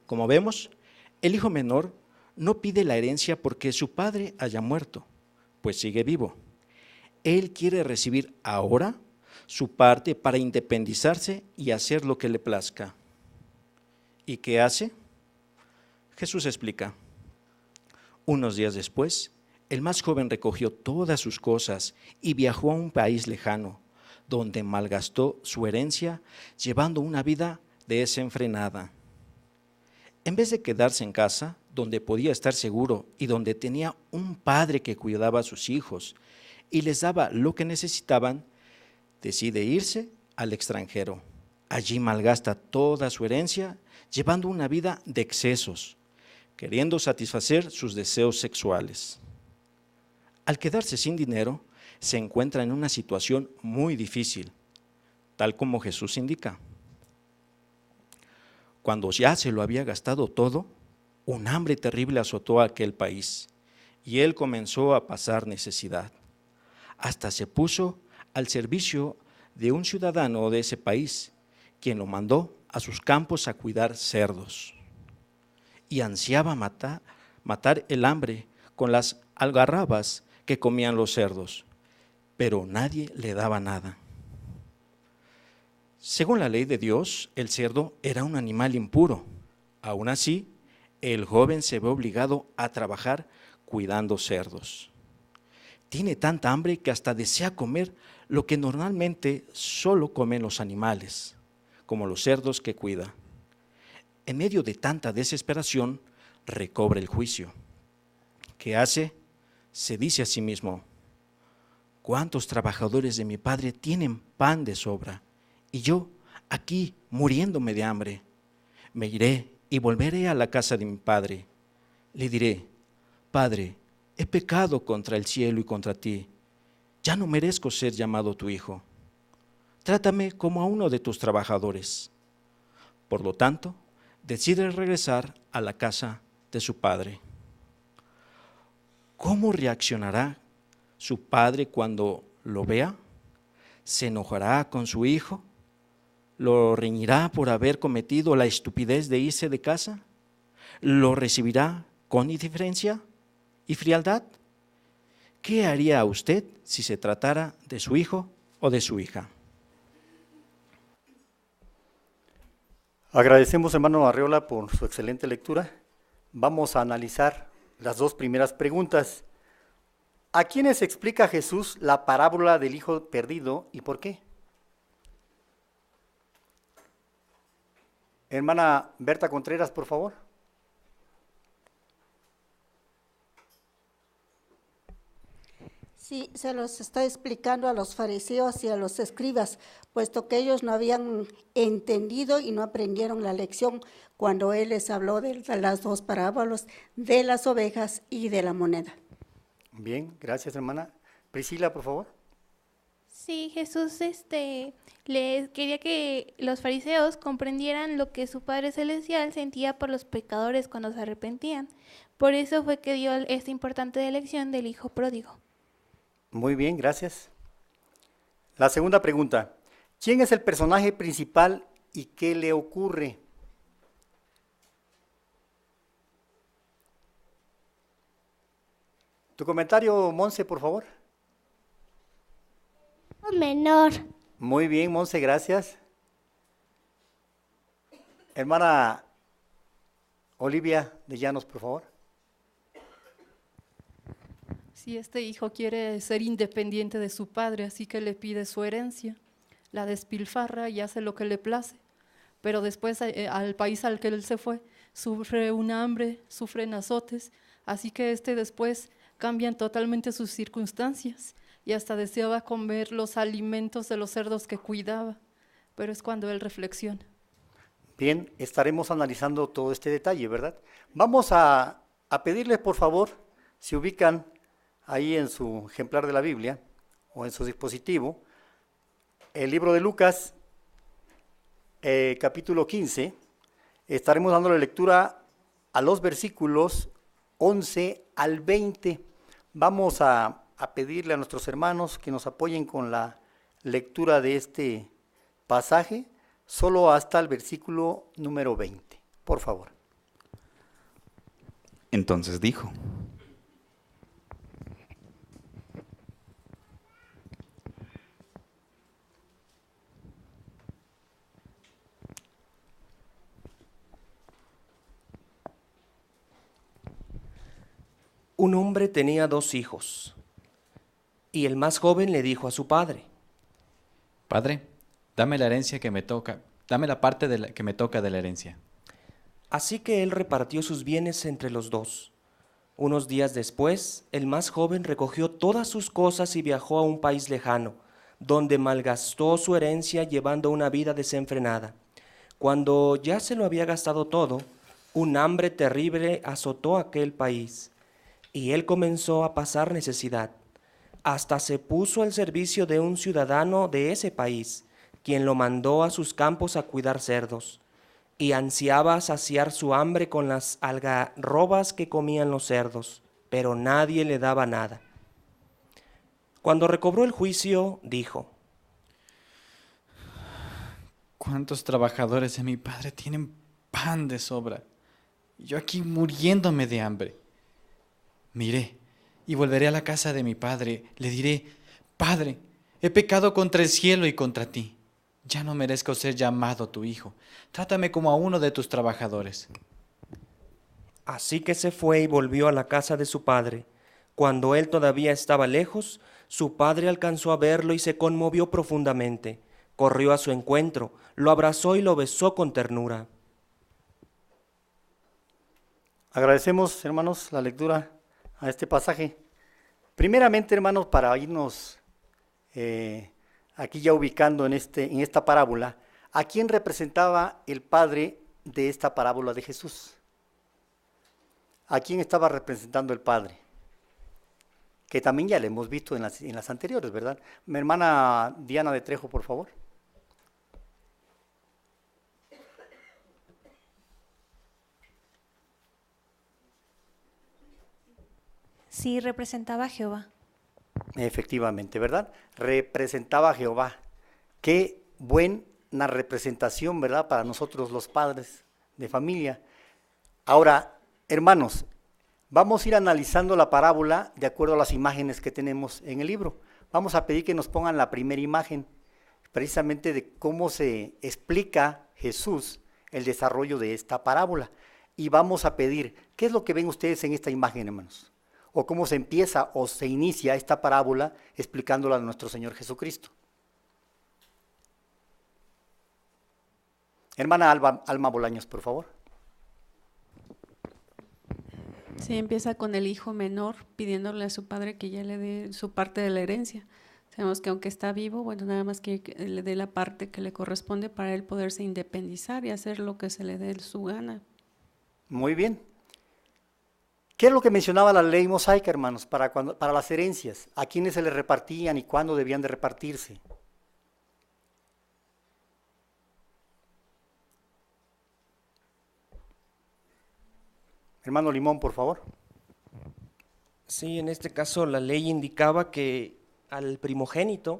Como vemos, el hijo menor no pide la herencia porque su padre haya muerto, pues sigue vivo. Él quiere recibir ahora su parte para independizarse y hacer lo que le plazca. ¿Y qué hace? Jesús explica. Unos días después, el más joven recogió todas sus cosas y viajó a un país lejano, donde malgastó su herencia llevando una vida desenfrenada. En vez de quedarse en casa, donde podía estar seguro y donde tenía un padre que cuidaba a sus hijos y les daba lo que necesitaban, decide irse al extranjero. Allí malgasta toda su herencia, llevando una vida de excesos, queriendo satisfacer sus deseos sexuales. Al quedarse sin dinero, se encuentra en una situación muy difícil, tal como Jesús indica. Cuando ya se lo había gastado todo, un hambre terrible azotó a aquel país y él comenzó a pasar necesidad. Hasta se puso al servicio de un ciudadano de ese país, quien lo mandó a sus campos a cuidar cerdos. Y ansiaba matar el hambre con las algarrabas que comían los cerdos, pero nadie le daba nada. Según la ley de Dios, el cerdo era un animal impuro. Aún así, el joven se ve obligado a trabajar cuidando cerdos. Tiene tanta hambre que hasta desea comer lo que normalmente solo comen los animales, como los cerdos que cuida. En medio de tanta desesperación, recobra el juicio. ¿Qué hace? Se dice a sí mismo: ¿cuántos trabajadores de mi padre tienen pan de sobra? Y yo, aquí, muriéndome de hambre. Me iré y volveré a la casa de mi padre. Le diré: Padre, he pecado contra el cielo y contra ti. Ya no merezco ser llamado tu hijo. Trátame como a uno de tus trabajadores. Por lo tanto, decide regresar a la casa de su padre. ¿Cómo reaccionará su padre cuando lo vea? ¿Se enojará con su hijo? ¿Lo reñirá por haber cometido la estupidez de irse de casa? ¿Lo recibirá con indiferencia y frialdad? ¿Qué haría usted si se tratara de su hijo o de su hija? Agradecemos, hermano Arreola, por su excelente lectura. Vamos a analizar las dos primeras preguntas. ¿A quiénes explica Jesús la parábola del hijo perdido y por qué? Hermana Berta Contreras, por favor. Sí, se los está explicando a los fariseos y a los escribas, puesto que ellos no habían entendido y no aprendieron la lección cuando él les habló de las dos parábolas, de las ovejas y de la moneda. Bien, gracias, hermana. Priscila, por favor. Sí, Jesús les quería que los fariseos comprendieran lo que su Padre Celestial sentía por los pecadores cuando se arrepentían. Por eso fue que dio esta importante lección del hijo pródigo. Muy bien, gracias. La segunda pregunta: ¿quién es el personaje principal y qué le ocurre? Tu comentario, Monse, por favor. Menor. Muy bien, Monse, gracias. Hermana Olivia de Llanos, por favor. Si este hijo quiere ser independiente de su padre, así que le pide su herencia, la despilfarra y hace lo que le place, pero después al país al que él se fue, sufre un hambre, sufren azotes, así que después cambian totalmente sus circunstancias y hasta deseaba comer los alimentos de los cerdos que cuidaba, pero es cuando él reflexiona. Bien, estaremos analizando todo este detalle, ¿verdad? Vamos a pedirles, por favor, si ubican ahí en su ejemplar de la Biblia o en su dispositivo, el libro de Lucas, capítulo 15, estaremos dándole lectura a los versículos 11 al 20. Vamos a pedirle a nuestros hermanos que nos apoyen con la lectura de este pasaje, solo hasta el versículo número 20, por favor. Entonces dijo: un hombre tenía 2 hijos, y el más joven le dijo a su padre: Padre, dame la herencia que me toca, dame la parte que me toca de la herencia. Así que él repartió sus bienes entre los 2. Unos días después, el más joven recogió todas sus cosas y viajó a un país lejano, donde malgastó su herencia llevando una vida desenfrenada. Cuando ya se lo había gastado todo, un hambre terrible azotó aquel país, y él comenzó a pasar necesidad. hasta se puso al servicio de un ciudadano de ese país, quien lo mandó a sus campos a cuidar cerdos, y ansiaba saciar su hambre con las algarrobas que comían los cerdos, pero nadie le daba nada. Cuando recobró el juicio, dijo: ¿Cuántos trabajadores de mi padre tienen pan de sobra? Yo aquí muriéndome de hambre. Miré y volveré a la casa de mi padre. Le diré: Padre, he pecado contra el cielo y contra ti. Ya no merezco ser llamado tu hijo. Trátame como a uno de tus trabajadores. Así que se fue y volvió a la casa de su padre. Cuando él todavía estaba lejos, su padre alcanzó a verlo y se conmovió profundamente. Corrió a su encuentro, lo abrazó y lo besó con ternura. Agradecemos, hermanos, la lectura a este pasaje. Primeramente, hermanos, para irnos aquí ya ubicando en esta parábola, ¿a quién representaba el padre de esta parábola de Jesús? ¿A quién estaba representando el padre? Que también ya le hemos visto en las anteriores, ¿verdad? Mi hermana Diana de Trejo, por favor. Sí, representaba a Jehová. Efectivamente, ¿verdad? Representaba a Jehová. Qué buena representación, ¿verdad? Para nosotros los padres de familia. Ahora, hermanos, vamos a ir analizando la parábola de acuerdo a las imágenes que tenemos en el libro. Vamos a pedir que nos pongan la primera imagen, precisamente de cómo se explica Jesús el desarrollo de esta parábola. Y vamos a pedir, ¿qué es lo que ven ustedes en esta imagen, hermanos? O cómo se empieza o se inicia esta parábola explicándola a nuestro Señor Jesucristo. Hermana Alma Bolaños, por favor. Sí, empieza con el hijo menor pidiéndole a su padre que ya le dé su parte de la herencia. Sabemos que aunque está vivo, bueno, nada más que le dé la parte que le corresponde para él poderse independizar y hacer lo que se le dé su gana. Muy bien. ¿Qué es lo que mencionaba la ley mosaica, hermanos, para las herencias? ¿A quiénes se les repartían y cuándo debían de repartirse? Hermano Limón, por favor. Sí, en este caso la ley indicaba que al primogénito,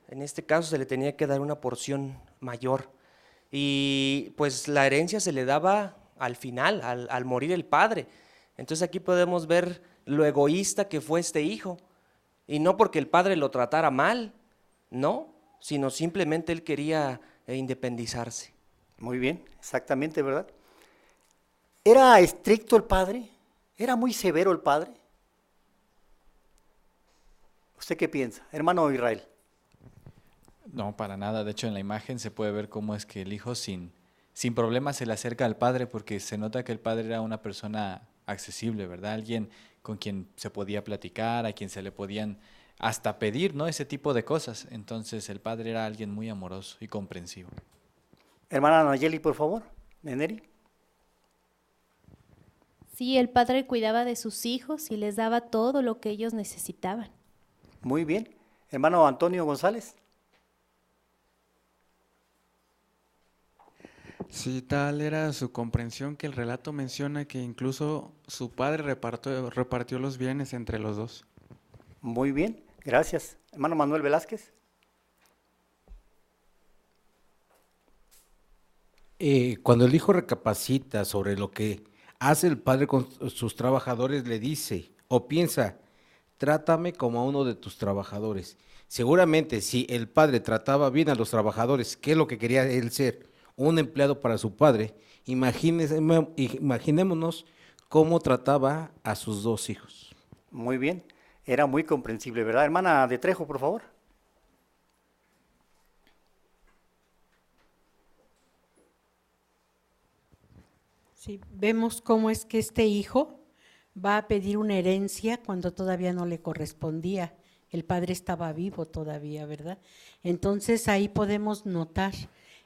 en este caso se le tenía que dar una porción mayor. Y pues la herencia se le daba al final, al morir el padre. Entonces aquí podemos ver lo egoísta que fue este hijo. Y no porque el padre lo tratara mal, no, sino simplemente él quería independizarse. Muy bien, exactamente, ¿verdad? ¿Era estricto el padre? ¿Era muy severo el padre? ¿Usted qué piensa, hermano Israel? No, para nada. De hecho, en la imagen se puede ver cómo es que el hijo sin problemas se le acerca al padre, porque se nota que el padre era una persona accesible, ¿verdad? Alguien con quien se podía platicar, a quien se le podían hasta pedir, ¿no? Ese tipo de cosas. Entonces el padre era alguien muy amoroso y comprensivo. Hermana Nayeli, por favor. Neneri. Sí, el padre cuidaba de sus hijos y les daba todo lo que ellos necesitaban. Muy bien. Hermano Antonio González. Sí, tal era su comprensión que el relato menciona que incluso su padre repartió los bienes entre los dos. Muy bien, gracias. Hermano Manuel Velázquez. Cuando el hijo recapacita sobre lo que hace el padre con sus trabajadores, le dice o piensa: trátame como a uno de tus trabajadores. Seguramente si el padre trataba bien a los trabajadores, que es lo que quería él ser, un empleado para su padre, imaginémonos cómo trataba a sus dos hijos. Muy bien, era muy comprensible, ¿verdad? Hermana de Trejo, por favor. Sí, vemos cómo es que este hijo va a pedir una herencia cuando todavía no le correspondía. El padre estaba vivo todavía, ¿verdad? Entonces ahí podemos notar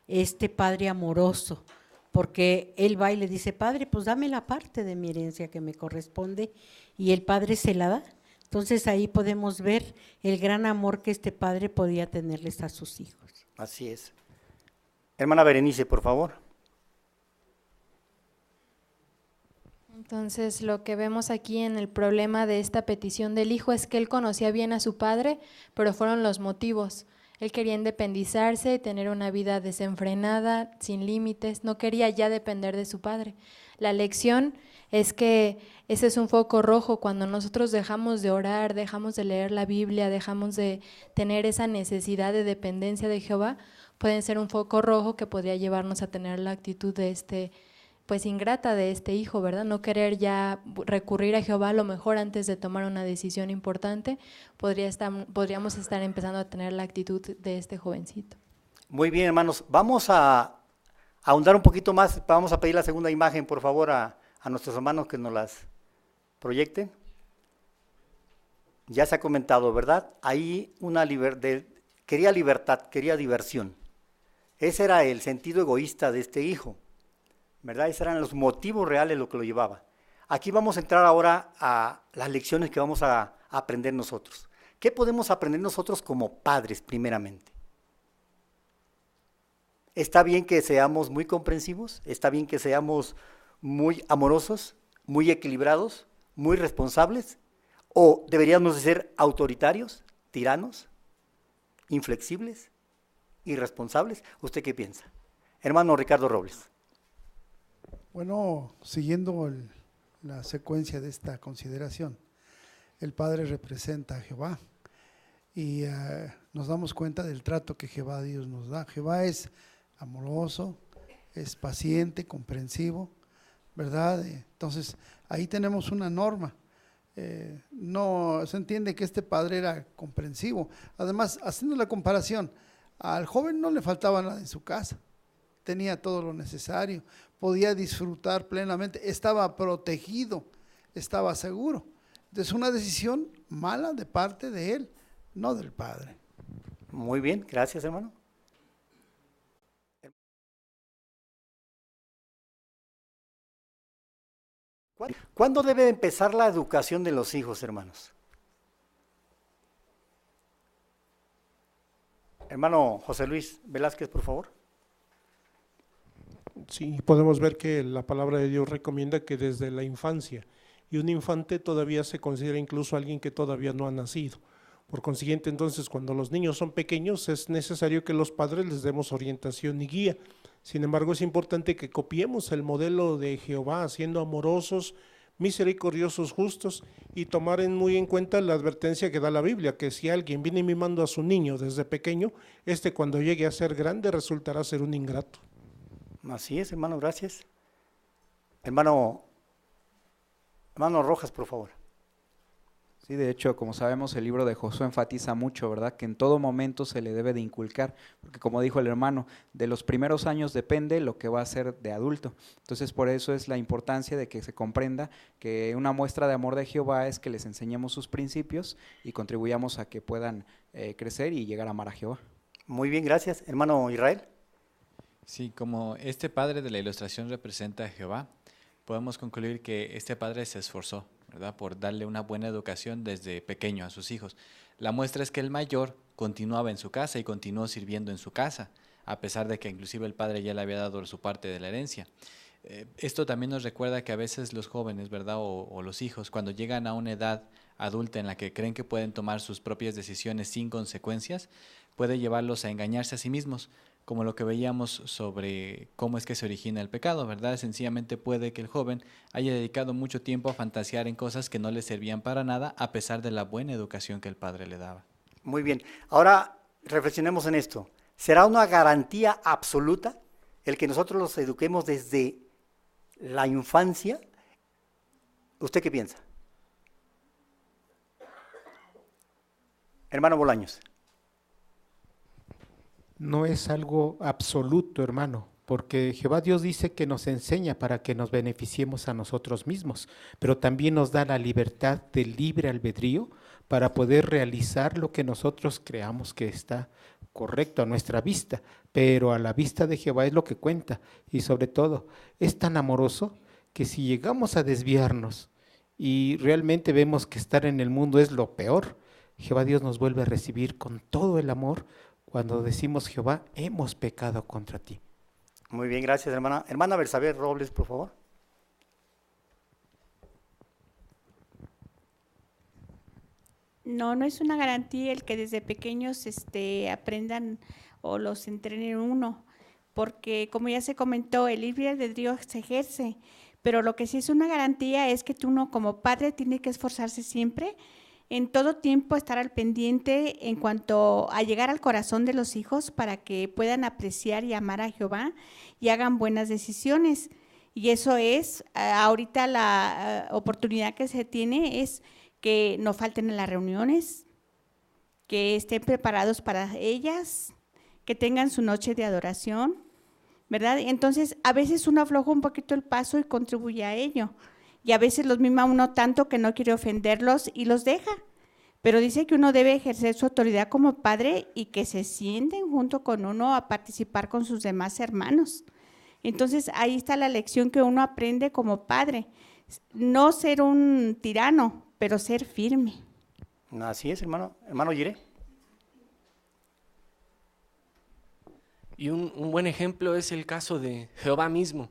este padre amoroso, porque él va y le dice: padre, pues dame la parte de mi herencia que me corresponde, y el padre se la da. Entonces ahí podemos ver el gran amor que este padre podía tenerles a sus hijos. Así es. Hermana Berenice, por favor. Entonces, lo que vemos aquí en el problema de esta petición del hijo es que él conocía bien a su padre, pero fueron los motivos. Él quería independizarse, tener una vida desenfrenada, sin límites, no quería ya depender de su padre. La lección es que ese es un foco rojo cuando nosotros dejamos de orar, dejamos de leer la Biblia, dejamos de tener esa necesidad de dependencia de Jehová, pueden ser un foco rojo que podría llevarnos a tener la actitud de pues ingrata de este hijo, ¿verdad? No querer ya recurrir a Jehová a lo mejor antes de tomar una decisión importante, podríamos estar empezando a tener la actitud de este jovencito. Muy bien, hermanos, vamos a ahondar un poquito más, vamos a pedir la segunda imagen, por favor, a nuestros hermanos que nos las proyecten. Ya se ha comentado, ¿verdad? Ahí quería libertad, quería diversión. Ese era el sentido egoísta de este hijo, ¿verdad? Esos eran los motivos reales lo que lo llevaba. Aquí vamos a entrar ahora a las lecciones que vamos a aprender nosotros. ¿Qué podemos aprender nosotros como padres primeramente? Está bien que seamos muy comprensivos, está bien que seamos muy amorosos, muy equilibrados, muy responsables, o deberíamos de ser autoritarios, tiranos, inflexibles, irresponsables. ¿Usted qué piensa? Hermano Ricardo Robles. Bueno, siguiendo la secuencia de esta consideración, el Padre representa a Jehová y nos damos cuenta del trato que Jehová Dios nos da. Jehová es amoroso, es paciente, comprensivo, ¿verdad? Entonces, ahí tenemos una norma. No se entiende que este padre era comprensivo. Además, haciendo la comparación, al joven no le faltaba nada en su casa, tenía todo lo necesario, podía disfrutar plenamente, estaba protegido, estaba seguro. Entonces, una decisión mala de parte de él, no del padre. Muy bien, gracias, hermano. ¿Cuándo debe empezar la educación de los hijos, hermanos? Hermano José Luis Velázquez, por favor. Sí, podemos ver que la palabra de Dios recomienda que desde la infancia, y un infante todavía se considera incluso alguien que todavía no ha nacido. Por consiguiente, entonces, cuando los niños son pequeños, es necesario que los padres les demos orientación y guía. Sin embargo, es importante que copiemos el modelo de Jehová, siendo amorosos, misericordiosos, justos, y tomar muy en cuenta la advertencia que da la Biblia, que si alguien viene mimando a su niño desde pequeño, cuando llegue a ser grande resultará ser un ingrato. Así es, hermano, gracias. Hermano Rojas, por favor. Sí, de hecho, como sabemos, el libro de Josué enfatiza mucho, ¿verdad? Que en todo momento se le debe de inculcar, porque como dijo el hermano, de los primeros años depende lo que va a ser de adulto. Entonces, por eso es la importancia de que se comprenda que una muestra de amor de Jehová es que les enseñemos sus principios y contribuyamos a que puedan crecer y llegar a amar a Jehová. Muy bien, gracias. Hermano Israel. Sí, como este padre de la ilustración representa a Jehová, podemos concluir que este padre se esforzó, ¿verdad?, por darle una buena educación desde pequeño a sus hijos. La muestra es que el mayor continuaba en su casa y continuó sirviendo en su casa, a pesar de que inclusive el padre ya le había dado su parte de la herencia. Esto también nos recuerda que a veces los jóvenes, ¿verdad?, o los hijos, cuando llegan a una edad adulta en la que creen que pueden tomar sus propias decisiones sin consecuencias, puede llevarlos a engañarse a sí mismos, como lo que veíamos sobre cómo es que se origina el pecado, ¿verdad? Sencillamente puede que el joven haya dedicado mucho tiempo a fantasear en cosas que no le servían para nada, a pesar de la buena educación que el padre le daba. Muy bien. Ahora reflexionemos en esto. ¿Será una garantía absoluta el que nosotros los eduquemos desde la infancia? ¿Usted qué piensa? Hermano Bolaños. No es algo absoluto, hermano, porque Jehová Dios dice que nos enseña para que nos beneficiemos a nosotros mismos, pero también nos da la libertad del libre albedrío para poder realizar lo que nosotros creamos que está correcto a nuestra vista, pero a la vista de Jehová es lo que cuenta, y sobre todo es tan amoroso que si llegamos a desviarnos y realmente vemos que estar en el mundo es lo peor, Jehová Dios nos vuelve a recibir con todo el amor cuando decimos, Jehová, hemos pecado contra ti. Muy bien, gracias, hermana. Hermana Bersabé Robles, por favor. No, no es una garantía el que desde pequeños aprendan o los entrenen uno, porque como ya se comentó, el libre albedrío se ejerce, pero lo que sí es una garantía es que uno como padre tiene que esforzarse siempre, en todo tiempo estar al pendiente en cuanto a llegar al corazón de los hijos para que puedan apreciar y amar a Jehová y hagan buenas decisiones. Y eso es, ahorita la oportunidad que se tiene es que no falten en las reuniones, que estén preparados para ellas, que tengan su noche de adoración, ¿verdad? Entonces, a veces uno afloja un poquito el paso y contribuye a ello, y a veces los mima uno tanto que no quiere ofenderlos y los deja, pero dice que uno debe ejercer su autoridad como padre y que se sienten junto con uno a participar con sus demás hermanos. Entonces, ahí está la lección que uno aprende como padre, no ser un tirano, pero ser firme. Así es, hermano. Hermano Yire. Y un buen ejemplo es el caso de Jehová mismo.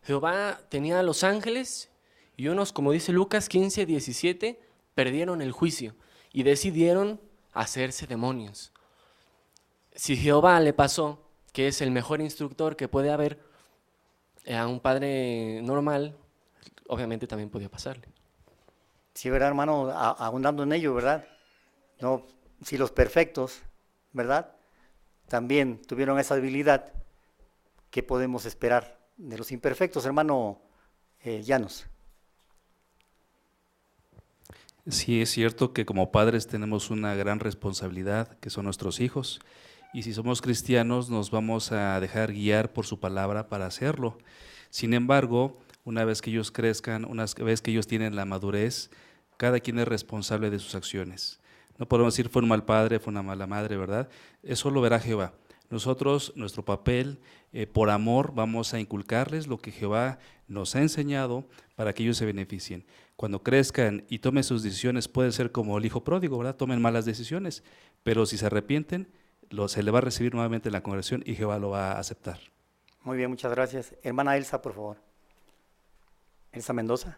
Jehová tenía a los ángeles y unos, como dice Lucas 15:17, perdieron el juicio y decidieron hacerse demonios. Si Jehová le pasó, que es el mejor instructor que puede haber a un padre normal, obviamente también podía pasarle. Sí, ¿verdad, hermano? Abundando en ello, ¿verdad? No, si los perfectos, ¿verdad?, también tuvieron esa habilidad, ¿qué podemos esperar de los imperfectos, hermano Llanos? Sí, es cierto que como padres tenemos una gran responsabilidad, que son nuestros hijos, y si somos cristianos nos vamos a dejar guiar por su palabra para hacerlo. Sin embargo, una vez que ellos crezcan, una vez que ellos tienen la madurez, cada quien es responsable de sus acciones. No podemos decir fue un mal padre, fue una mala madre, ¿verdad? Eso lo verá Jehová. Nosotros, nuestro papel, por amor, vamos a inculcarles lo que Jehová nos ha enseñado para que ellos se beneficien. Cuando crezcan y tomen sus decisiones, puede ser como el hijo pródigo, ¿verdad? Tomen malas decisiones, pero si se arrepienten, se le va a recibir nuevamente en la congregación y Jehová lo va a aceptar. Muy bien, muchas gracias. Hermana Elsa, por favor. Elsa Mendoza.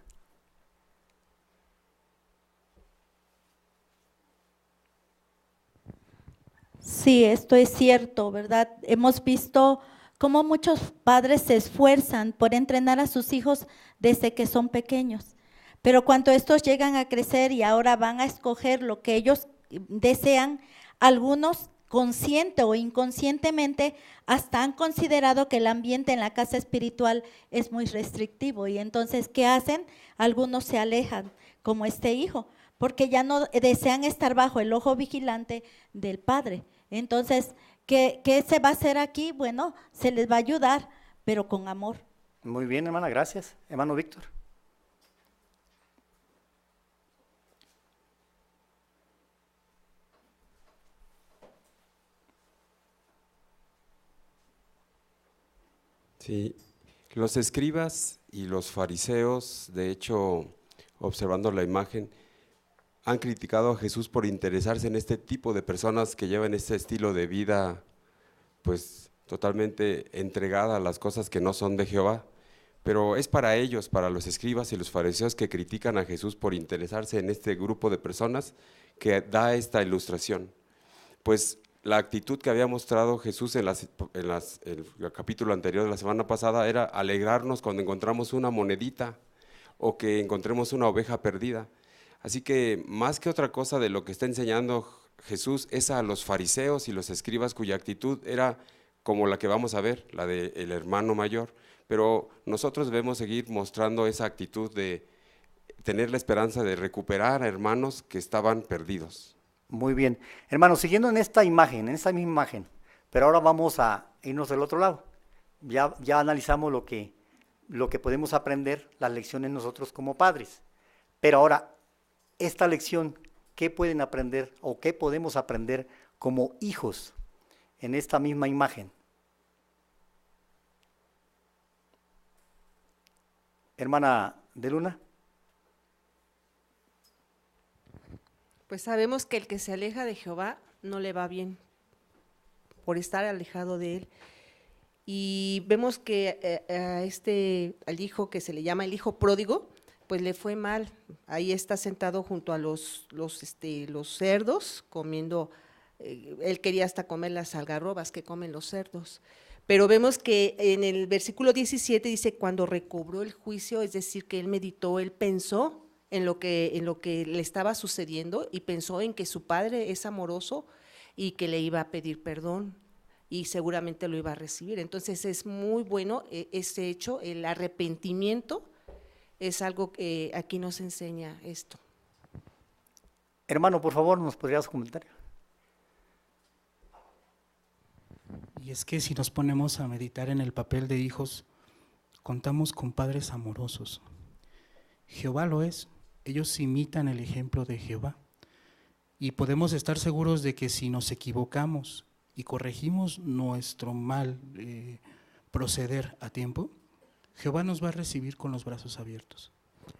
Sí, esto es cierto, ¿verdad? Hemos visto cómo muchos padres se esfuerzan por entrenar a sus hijos desde que son pequeños, pero cuando estos llegan a crecer y ahora van a escoger lo que ellos desean, algunos consciente o inconscientemente hasta han considerado que el ambiente en la casa espiritual es muy restrictivo y entonces, ¿qué hacen? Algunos se alejan, como este hijo, porque ya no desean estar bajo el ojo vigilante del padre. Entonces, ¿qué se va a hacer aquí? Bueno, se les va a ayudar, pero con amor. Muy bien, hermana, gracias. Hermano Víctor. Sí, los escribas y los fariseos, de hecho, observando la imagen, han criticado a Jesús por interesarse en este tipo de personas que llevan este estilo de vida, pues totalmente entregada a las cosas que no son de Jehová. Pero es para ellos, para los escribas y los fariseos que critican a Jesús por interesarse en este grupo de personas, que da esta ilustración. Pues la actitud que había mostrado Jesús en el capítulo anterior de la semana pasada era alegrarnos cuando encontramos una monedita o que encontremos una oveja perdida. Así que más que otra cosa de lo que está enseñando Jesús es a los fariseos y los escribas cuya actitud era como la que vamos a ver, la del hermano mayor, pero nosotros debemos seguir mostrando esa actitud de tener la esperanza de recuperar a hermanos que estaban perdidos. Muy bien. Hermanos, siguiendo en esta imagen, en esta misma imagen, pero ahora vamos a irnos del otro lado. Ya analizamos lo que podemos aprender, las lecciones nosotros como padres. Pero ahora, esta lección, ¿qué pueden aprender o qué podemos aprender como hijos en esta misma imagen? Hermana de Luna. Pues sabemos que el que se aleja de Jehová no le va bien por estar alejado de él. Y vemos que al hijo que se le llama el hijo pródigo, pues le fue mal. Ahí está sentado junto a los cerdos comiendo. Él quería hasta comer las algarrobas que comen los cerdos. Pero vemos que en el versículo 17 dice, cuando recobró el juicio, es decir, que él meditó, él pensó en lo que le estaba sucediendo y pensó en que su padre es amoroso y que le iba a pedir perdón y seguramente lo iba a recibir. Entonces es muy bueno ese hecho, el arrepentimiento es algo que aquí nos enseña esto. Hermano, por favor, ¿nos podrías comentar? Y es que si nos ponemos a meditar en el papel de hijos, contamos con padres amorosos. Jehová lo es, ellos imitan el ejemplo de Jehová. Y podemos estar seguros de que si nos equivocamos y corregimos nuestro mal proceder a tiempo, Jehová nos va a recibir con los brazos abiertos.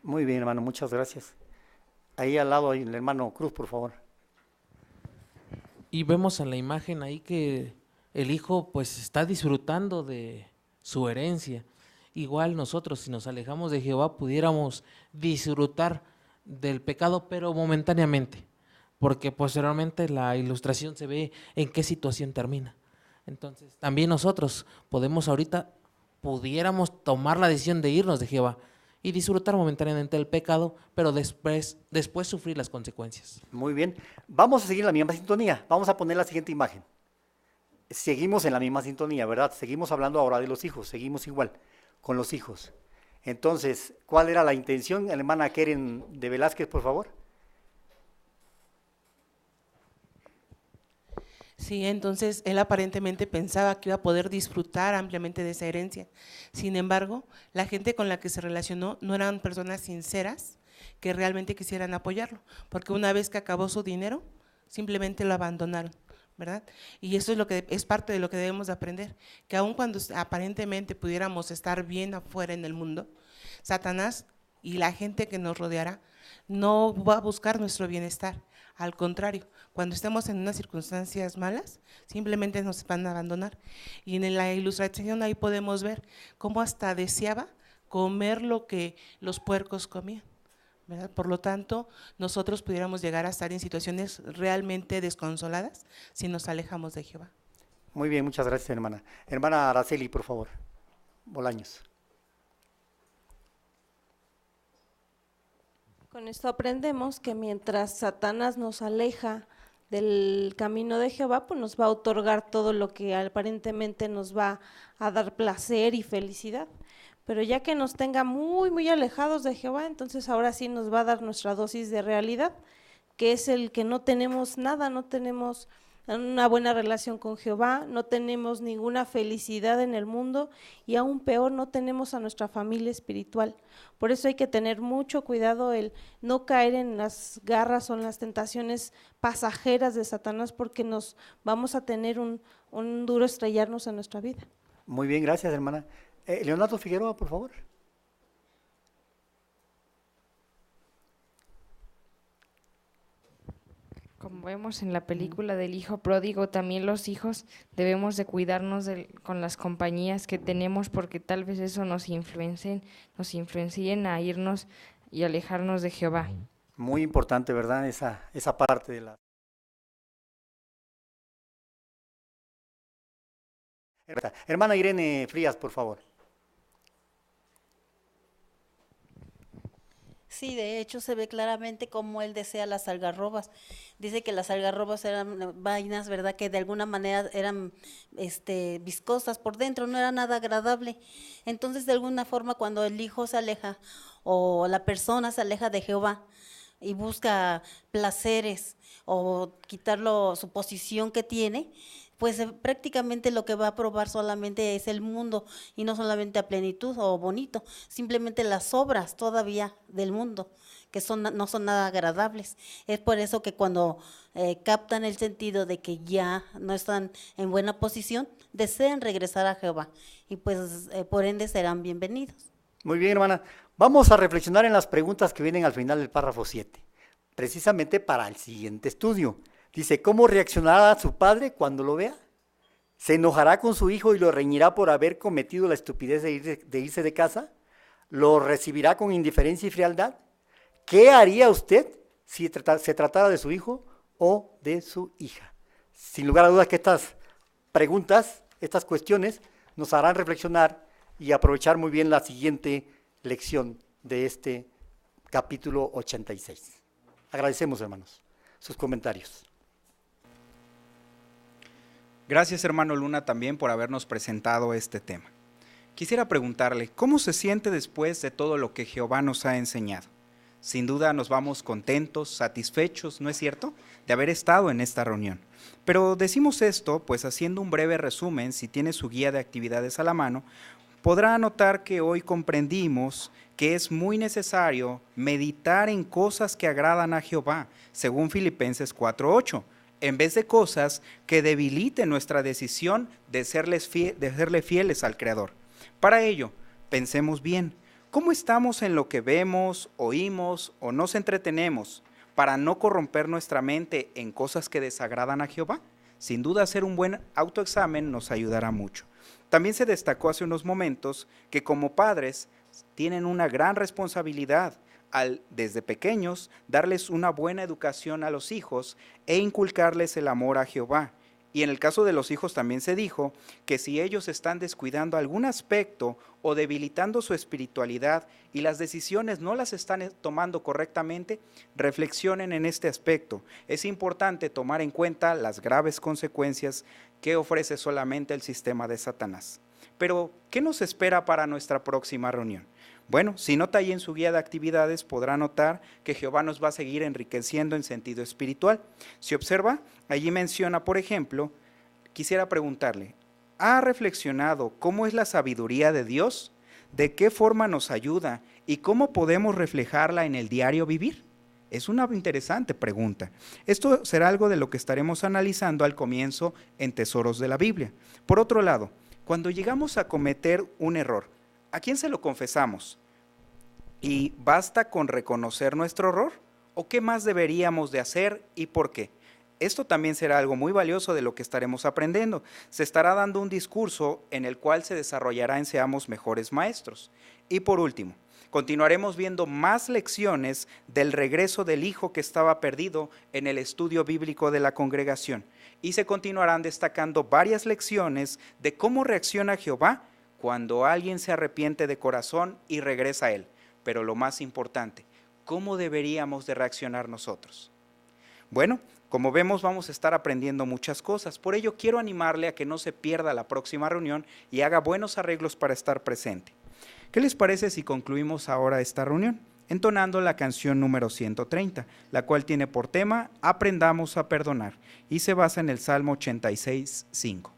Muy bien, hermano, muchas gracias. Ahí al lado, el hermano Cruz, por favor. Y vemos en la imagen ahí que el hijo pues está disfrutando de su herencia. Igual nosotros, si nos alejamos de Jehová, pudiéramos disfrutar del pecado, pero momentáneamente, porque posteriormente la ilustración se ve en qué situación termina. Entonces, también nosotros pudiéramos tomar la decisión de irnos de Jehová y disfrutar momentáneamente del pecado, pero después sufrir las consecuencias. Muy bien, vamos a seguir la misma sintonía, vamos a poner la siguiente imagen. Seguimos en la misma sintonía, ¿verdad? Seguimos hablando ahora de los hijos, seguimos igual con los hijos. Entonces, ¿cuál era la intención? Hermana Keren de Velázquez, por favor. Sí, entonces él aparentemente pensaba que iba a poder disfrutar ampliamente de esa herencia. Sin embargo, la gente con la que se relacionó no eran personas sinceras que realmente quisieran apoyarlo, porque una vez que acabó su dinero, simplemente lo abandonaron, ¿verdad? Y eso es parte de lo que debemos de aprender, que aun cuando aparentemente pudiéramos estar bien afuera en el mundo, Satanás y la gente que nos rodeará no va a buscar nuestro bienestar. Al contrario, cuando estemos en unas circunstancias malas, simplemente nos van a abandonar. Y en la ilustración ahí podemos ver cómo hasta deseaba comer lo que los puercos comían, ¿verdad? Por lo tanto, nosotros pudiéramos llegar a estar en situaciones realmente desconsoladas si nos alejamos de Jehová. Muy bien, muchas gracias, hermana. Hermana Araceli, por favor. Bolaños. Con esto aprendemos que mientras Satanás nos aleja del camino de Jehová, pues nos va a otorgar todo lo que aparentemente nos va a dar placer y felicidad. Pero ya que nos tenga muy, muy alejados de Jehová, entonces ahora sí nos va a dar nuestra dosis de realidad, que es el que no tenemos nada, no tenemos una buena relación con Jehová, no tenemos ninguna felicidad en el mundo y aún peor, no tenemos a nuestra familia espiritual. Por eso hay que tener mucho cuidado el no caer en las garras o en las tentaciones pasajeras de Satanás, porque nos vamos a tener un duro estrellarnos en nuestra vida. Muy bien, gracias, hermana. Leonardo Figueroa, por favor. Como vemos en la película del hijo pródigo, también los hijos debemos de cuidarnos con las compañías que tenemos, porque tal vez eso nos influencien a irnos y alejarnos de Jehová. Muy importante, ¿verdad? Esa parte de la... Hermana Irene Frías, por favor. Sí, de hecho se ve claramente cómo él desea las algarrobas. Dice que las algarrobas eran vainas, ¿verdad? Que de alguna manera eran viscosas por dentro, no era nada agradable. Entonces, de alguna forma, cuando el hijo se aleja o la persona se aleja de Jehová y busca placeres o quitarlo su posición que tiene, pues prácticamente lo que va a probar solamente es el mundo y no solamente a plenitud o bonito, simplemente las obras todavía del mundo, que no son nada agradables. Es por eso que cuando captan el sentido de que ya no están en buena posición, desean regresar a Jehová y pues por ende serán bienvenidos. Muy bien, hermana. Vamos a reflexionar en las preguntas que vienen al final del párrafo 7. precisamente para el siguiente estudio. Dice, ¿cómo reaccionará su padre cuando lo vea? ¿Se enojará con su hijo y lo reñirá por haber cometido la estupidez de irse de casa? ¿Lo recibirá con indiferencia y frialdad? ¿Qué haría usted si se tratara de su hijo o de su hija? Sin lugar a dudas que estas preguntas, estas cuestiones, nos harán reflexionar y aprovechar muy bien la siguiente lección de este capítulo 86. Agradecemos, hermanos, sus comentarios. Gracias, hermano Luna, también por habernos presentado este tema. Quisiera preguntarle, ¿cómo se siente después de todo lo que Jehová nos ha enseñado? Sin duda nos vamos contentos, satisfechos, ¿no es cierto?, de haber estado en esta reunión. Pero decimos esto, pues haciendo un breve resumen, si tiene su guía de actividades a la mano, podrá notar que hoy comprendimos que es muy necesario meditar en cosas que agradan a Jehová, según Filipenses 4:8, en vez de cosas que debiliten nuestra decisión de serle fieles al Creador. Para ello, pensemos bien, ¿cómo estamos en lo que vemos, oímos o nos entretenemos para no corromper nuestra mente en cosas que desagradan a Jehová? Sin duda, hacer un buen autoexamen nos ayudará mucho. También se destacó hace unos momentos que como padres tienen una gran responsabilidad al, desde pequeños, darles una buena educación a los hijos e inculcarles el amor a Jehová. Y en el caso de los hijos también se dijo que si ellos están descuidando algún aspecto o debilitando su espiritualidad y las decisiones no las están tomando correctamente, reflexionen en este aspecto. Es importante tomar en cuenta las graves consecuencias que ofrece solamente el sistema de Satanás. Pero, ¿qué nos espera para nuestra próxima reunión? Bueno, si nota ahí en su guía de actividades, podrá notar que Jehová nos va a seguir enriqueciendo en sentido espiritual. Si observa, allí menciona, por ejemplo, quisiera preguntarle, ¿ha reflexionado cómo es la sabiduría de Dios? ¿De qué forma nos ayuda? ¿Y cómo podemos reflejarla en el diario vivir? Es una interesante pregunta. Esto será algo de lo que estaremos analizando al comienzo en Tesoros de la Biblia. Por otro lado, cuando llegamos a cometer un error, ¿a quién se lo confesamos? ¿Y basta con reconocer nuestro error? ¿O qué más deberíamos de hacer y por qué? Esto también será algo muy valioso de lo que estaremos aprendiendo. Se estará dando un discurso en el cual se desarrollará en Seamos Mejores Maestros. Y por último, continuaremos viendo más lecciones del regreso del hijo que estaba perdido en el estudio bíblico de la congregación. Y se continuarán destacando varias lecciones de cómo reacciona Jehová cuando alguien se arrepiente de corazón y regresa a él. Pero lo más importante, ¿cómo deberíamos de reaccionar nosotros? Bueno, como vemos, vamos a estar aprendiendo muchas cosas. Por ello, quiero animarle a que no se pierda la próxima reunión y haga buenos arreglos para estar presente. ¿Qué les parece si concluimos ahora esta reunión? Entonando la canción número 130, la cual tiene por tema Aprendamos a perdonar y se basa en el Salmo 86:5.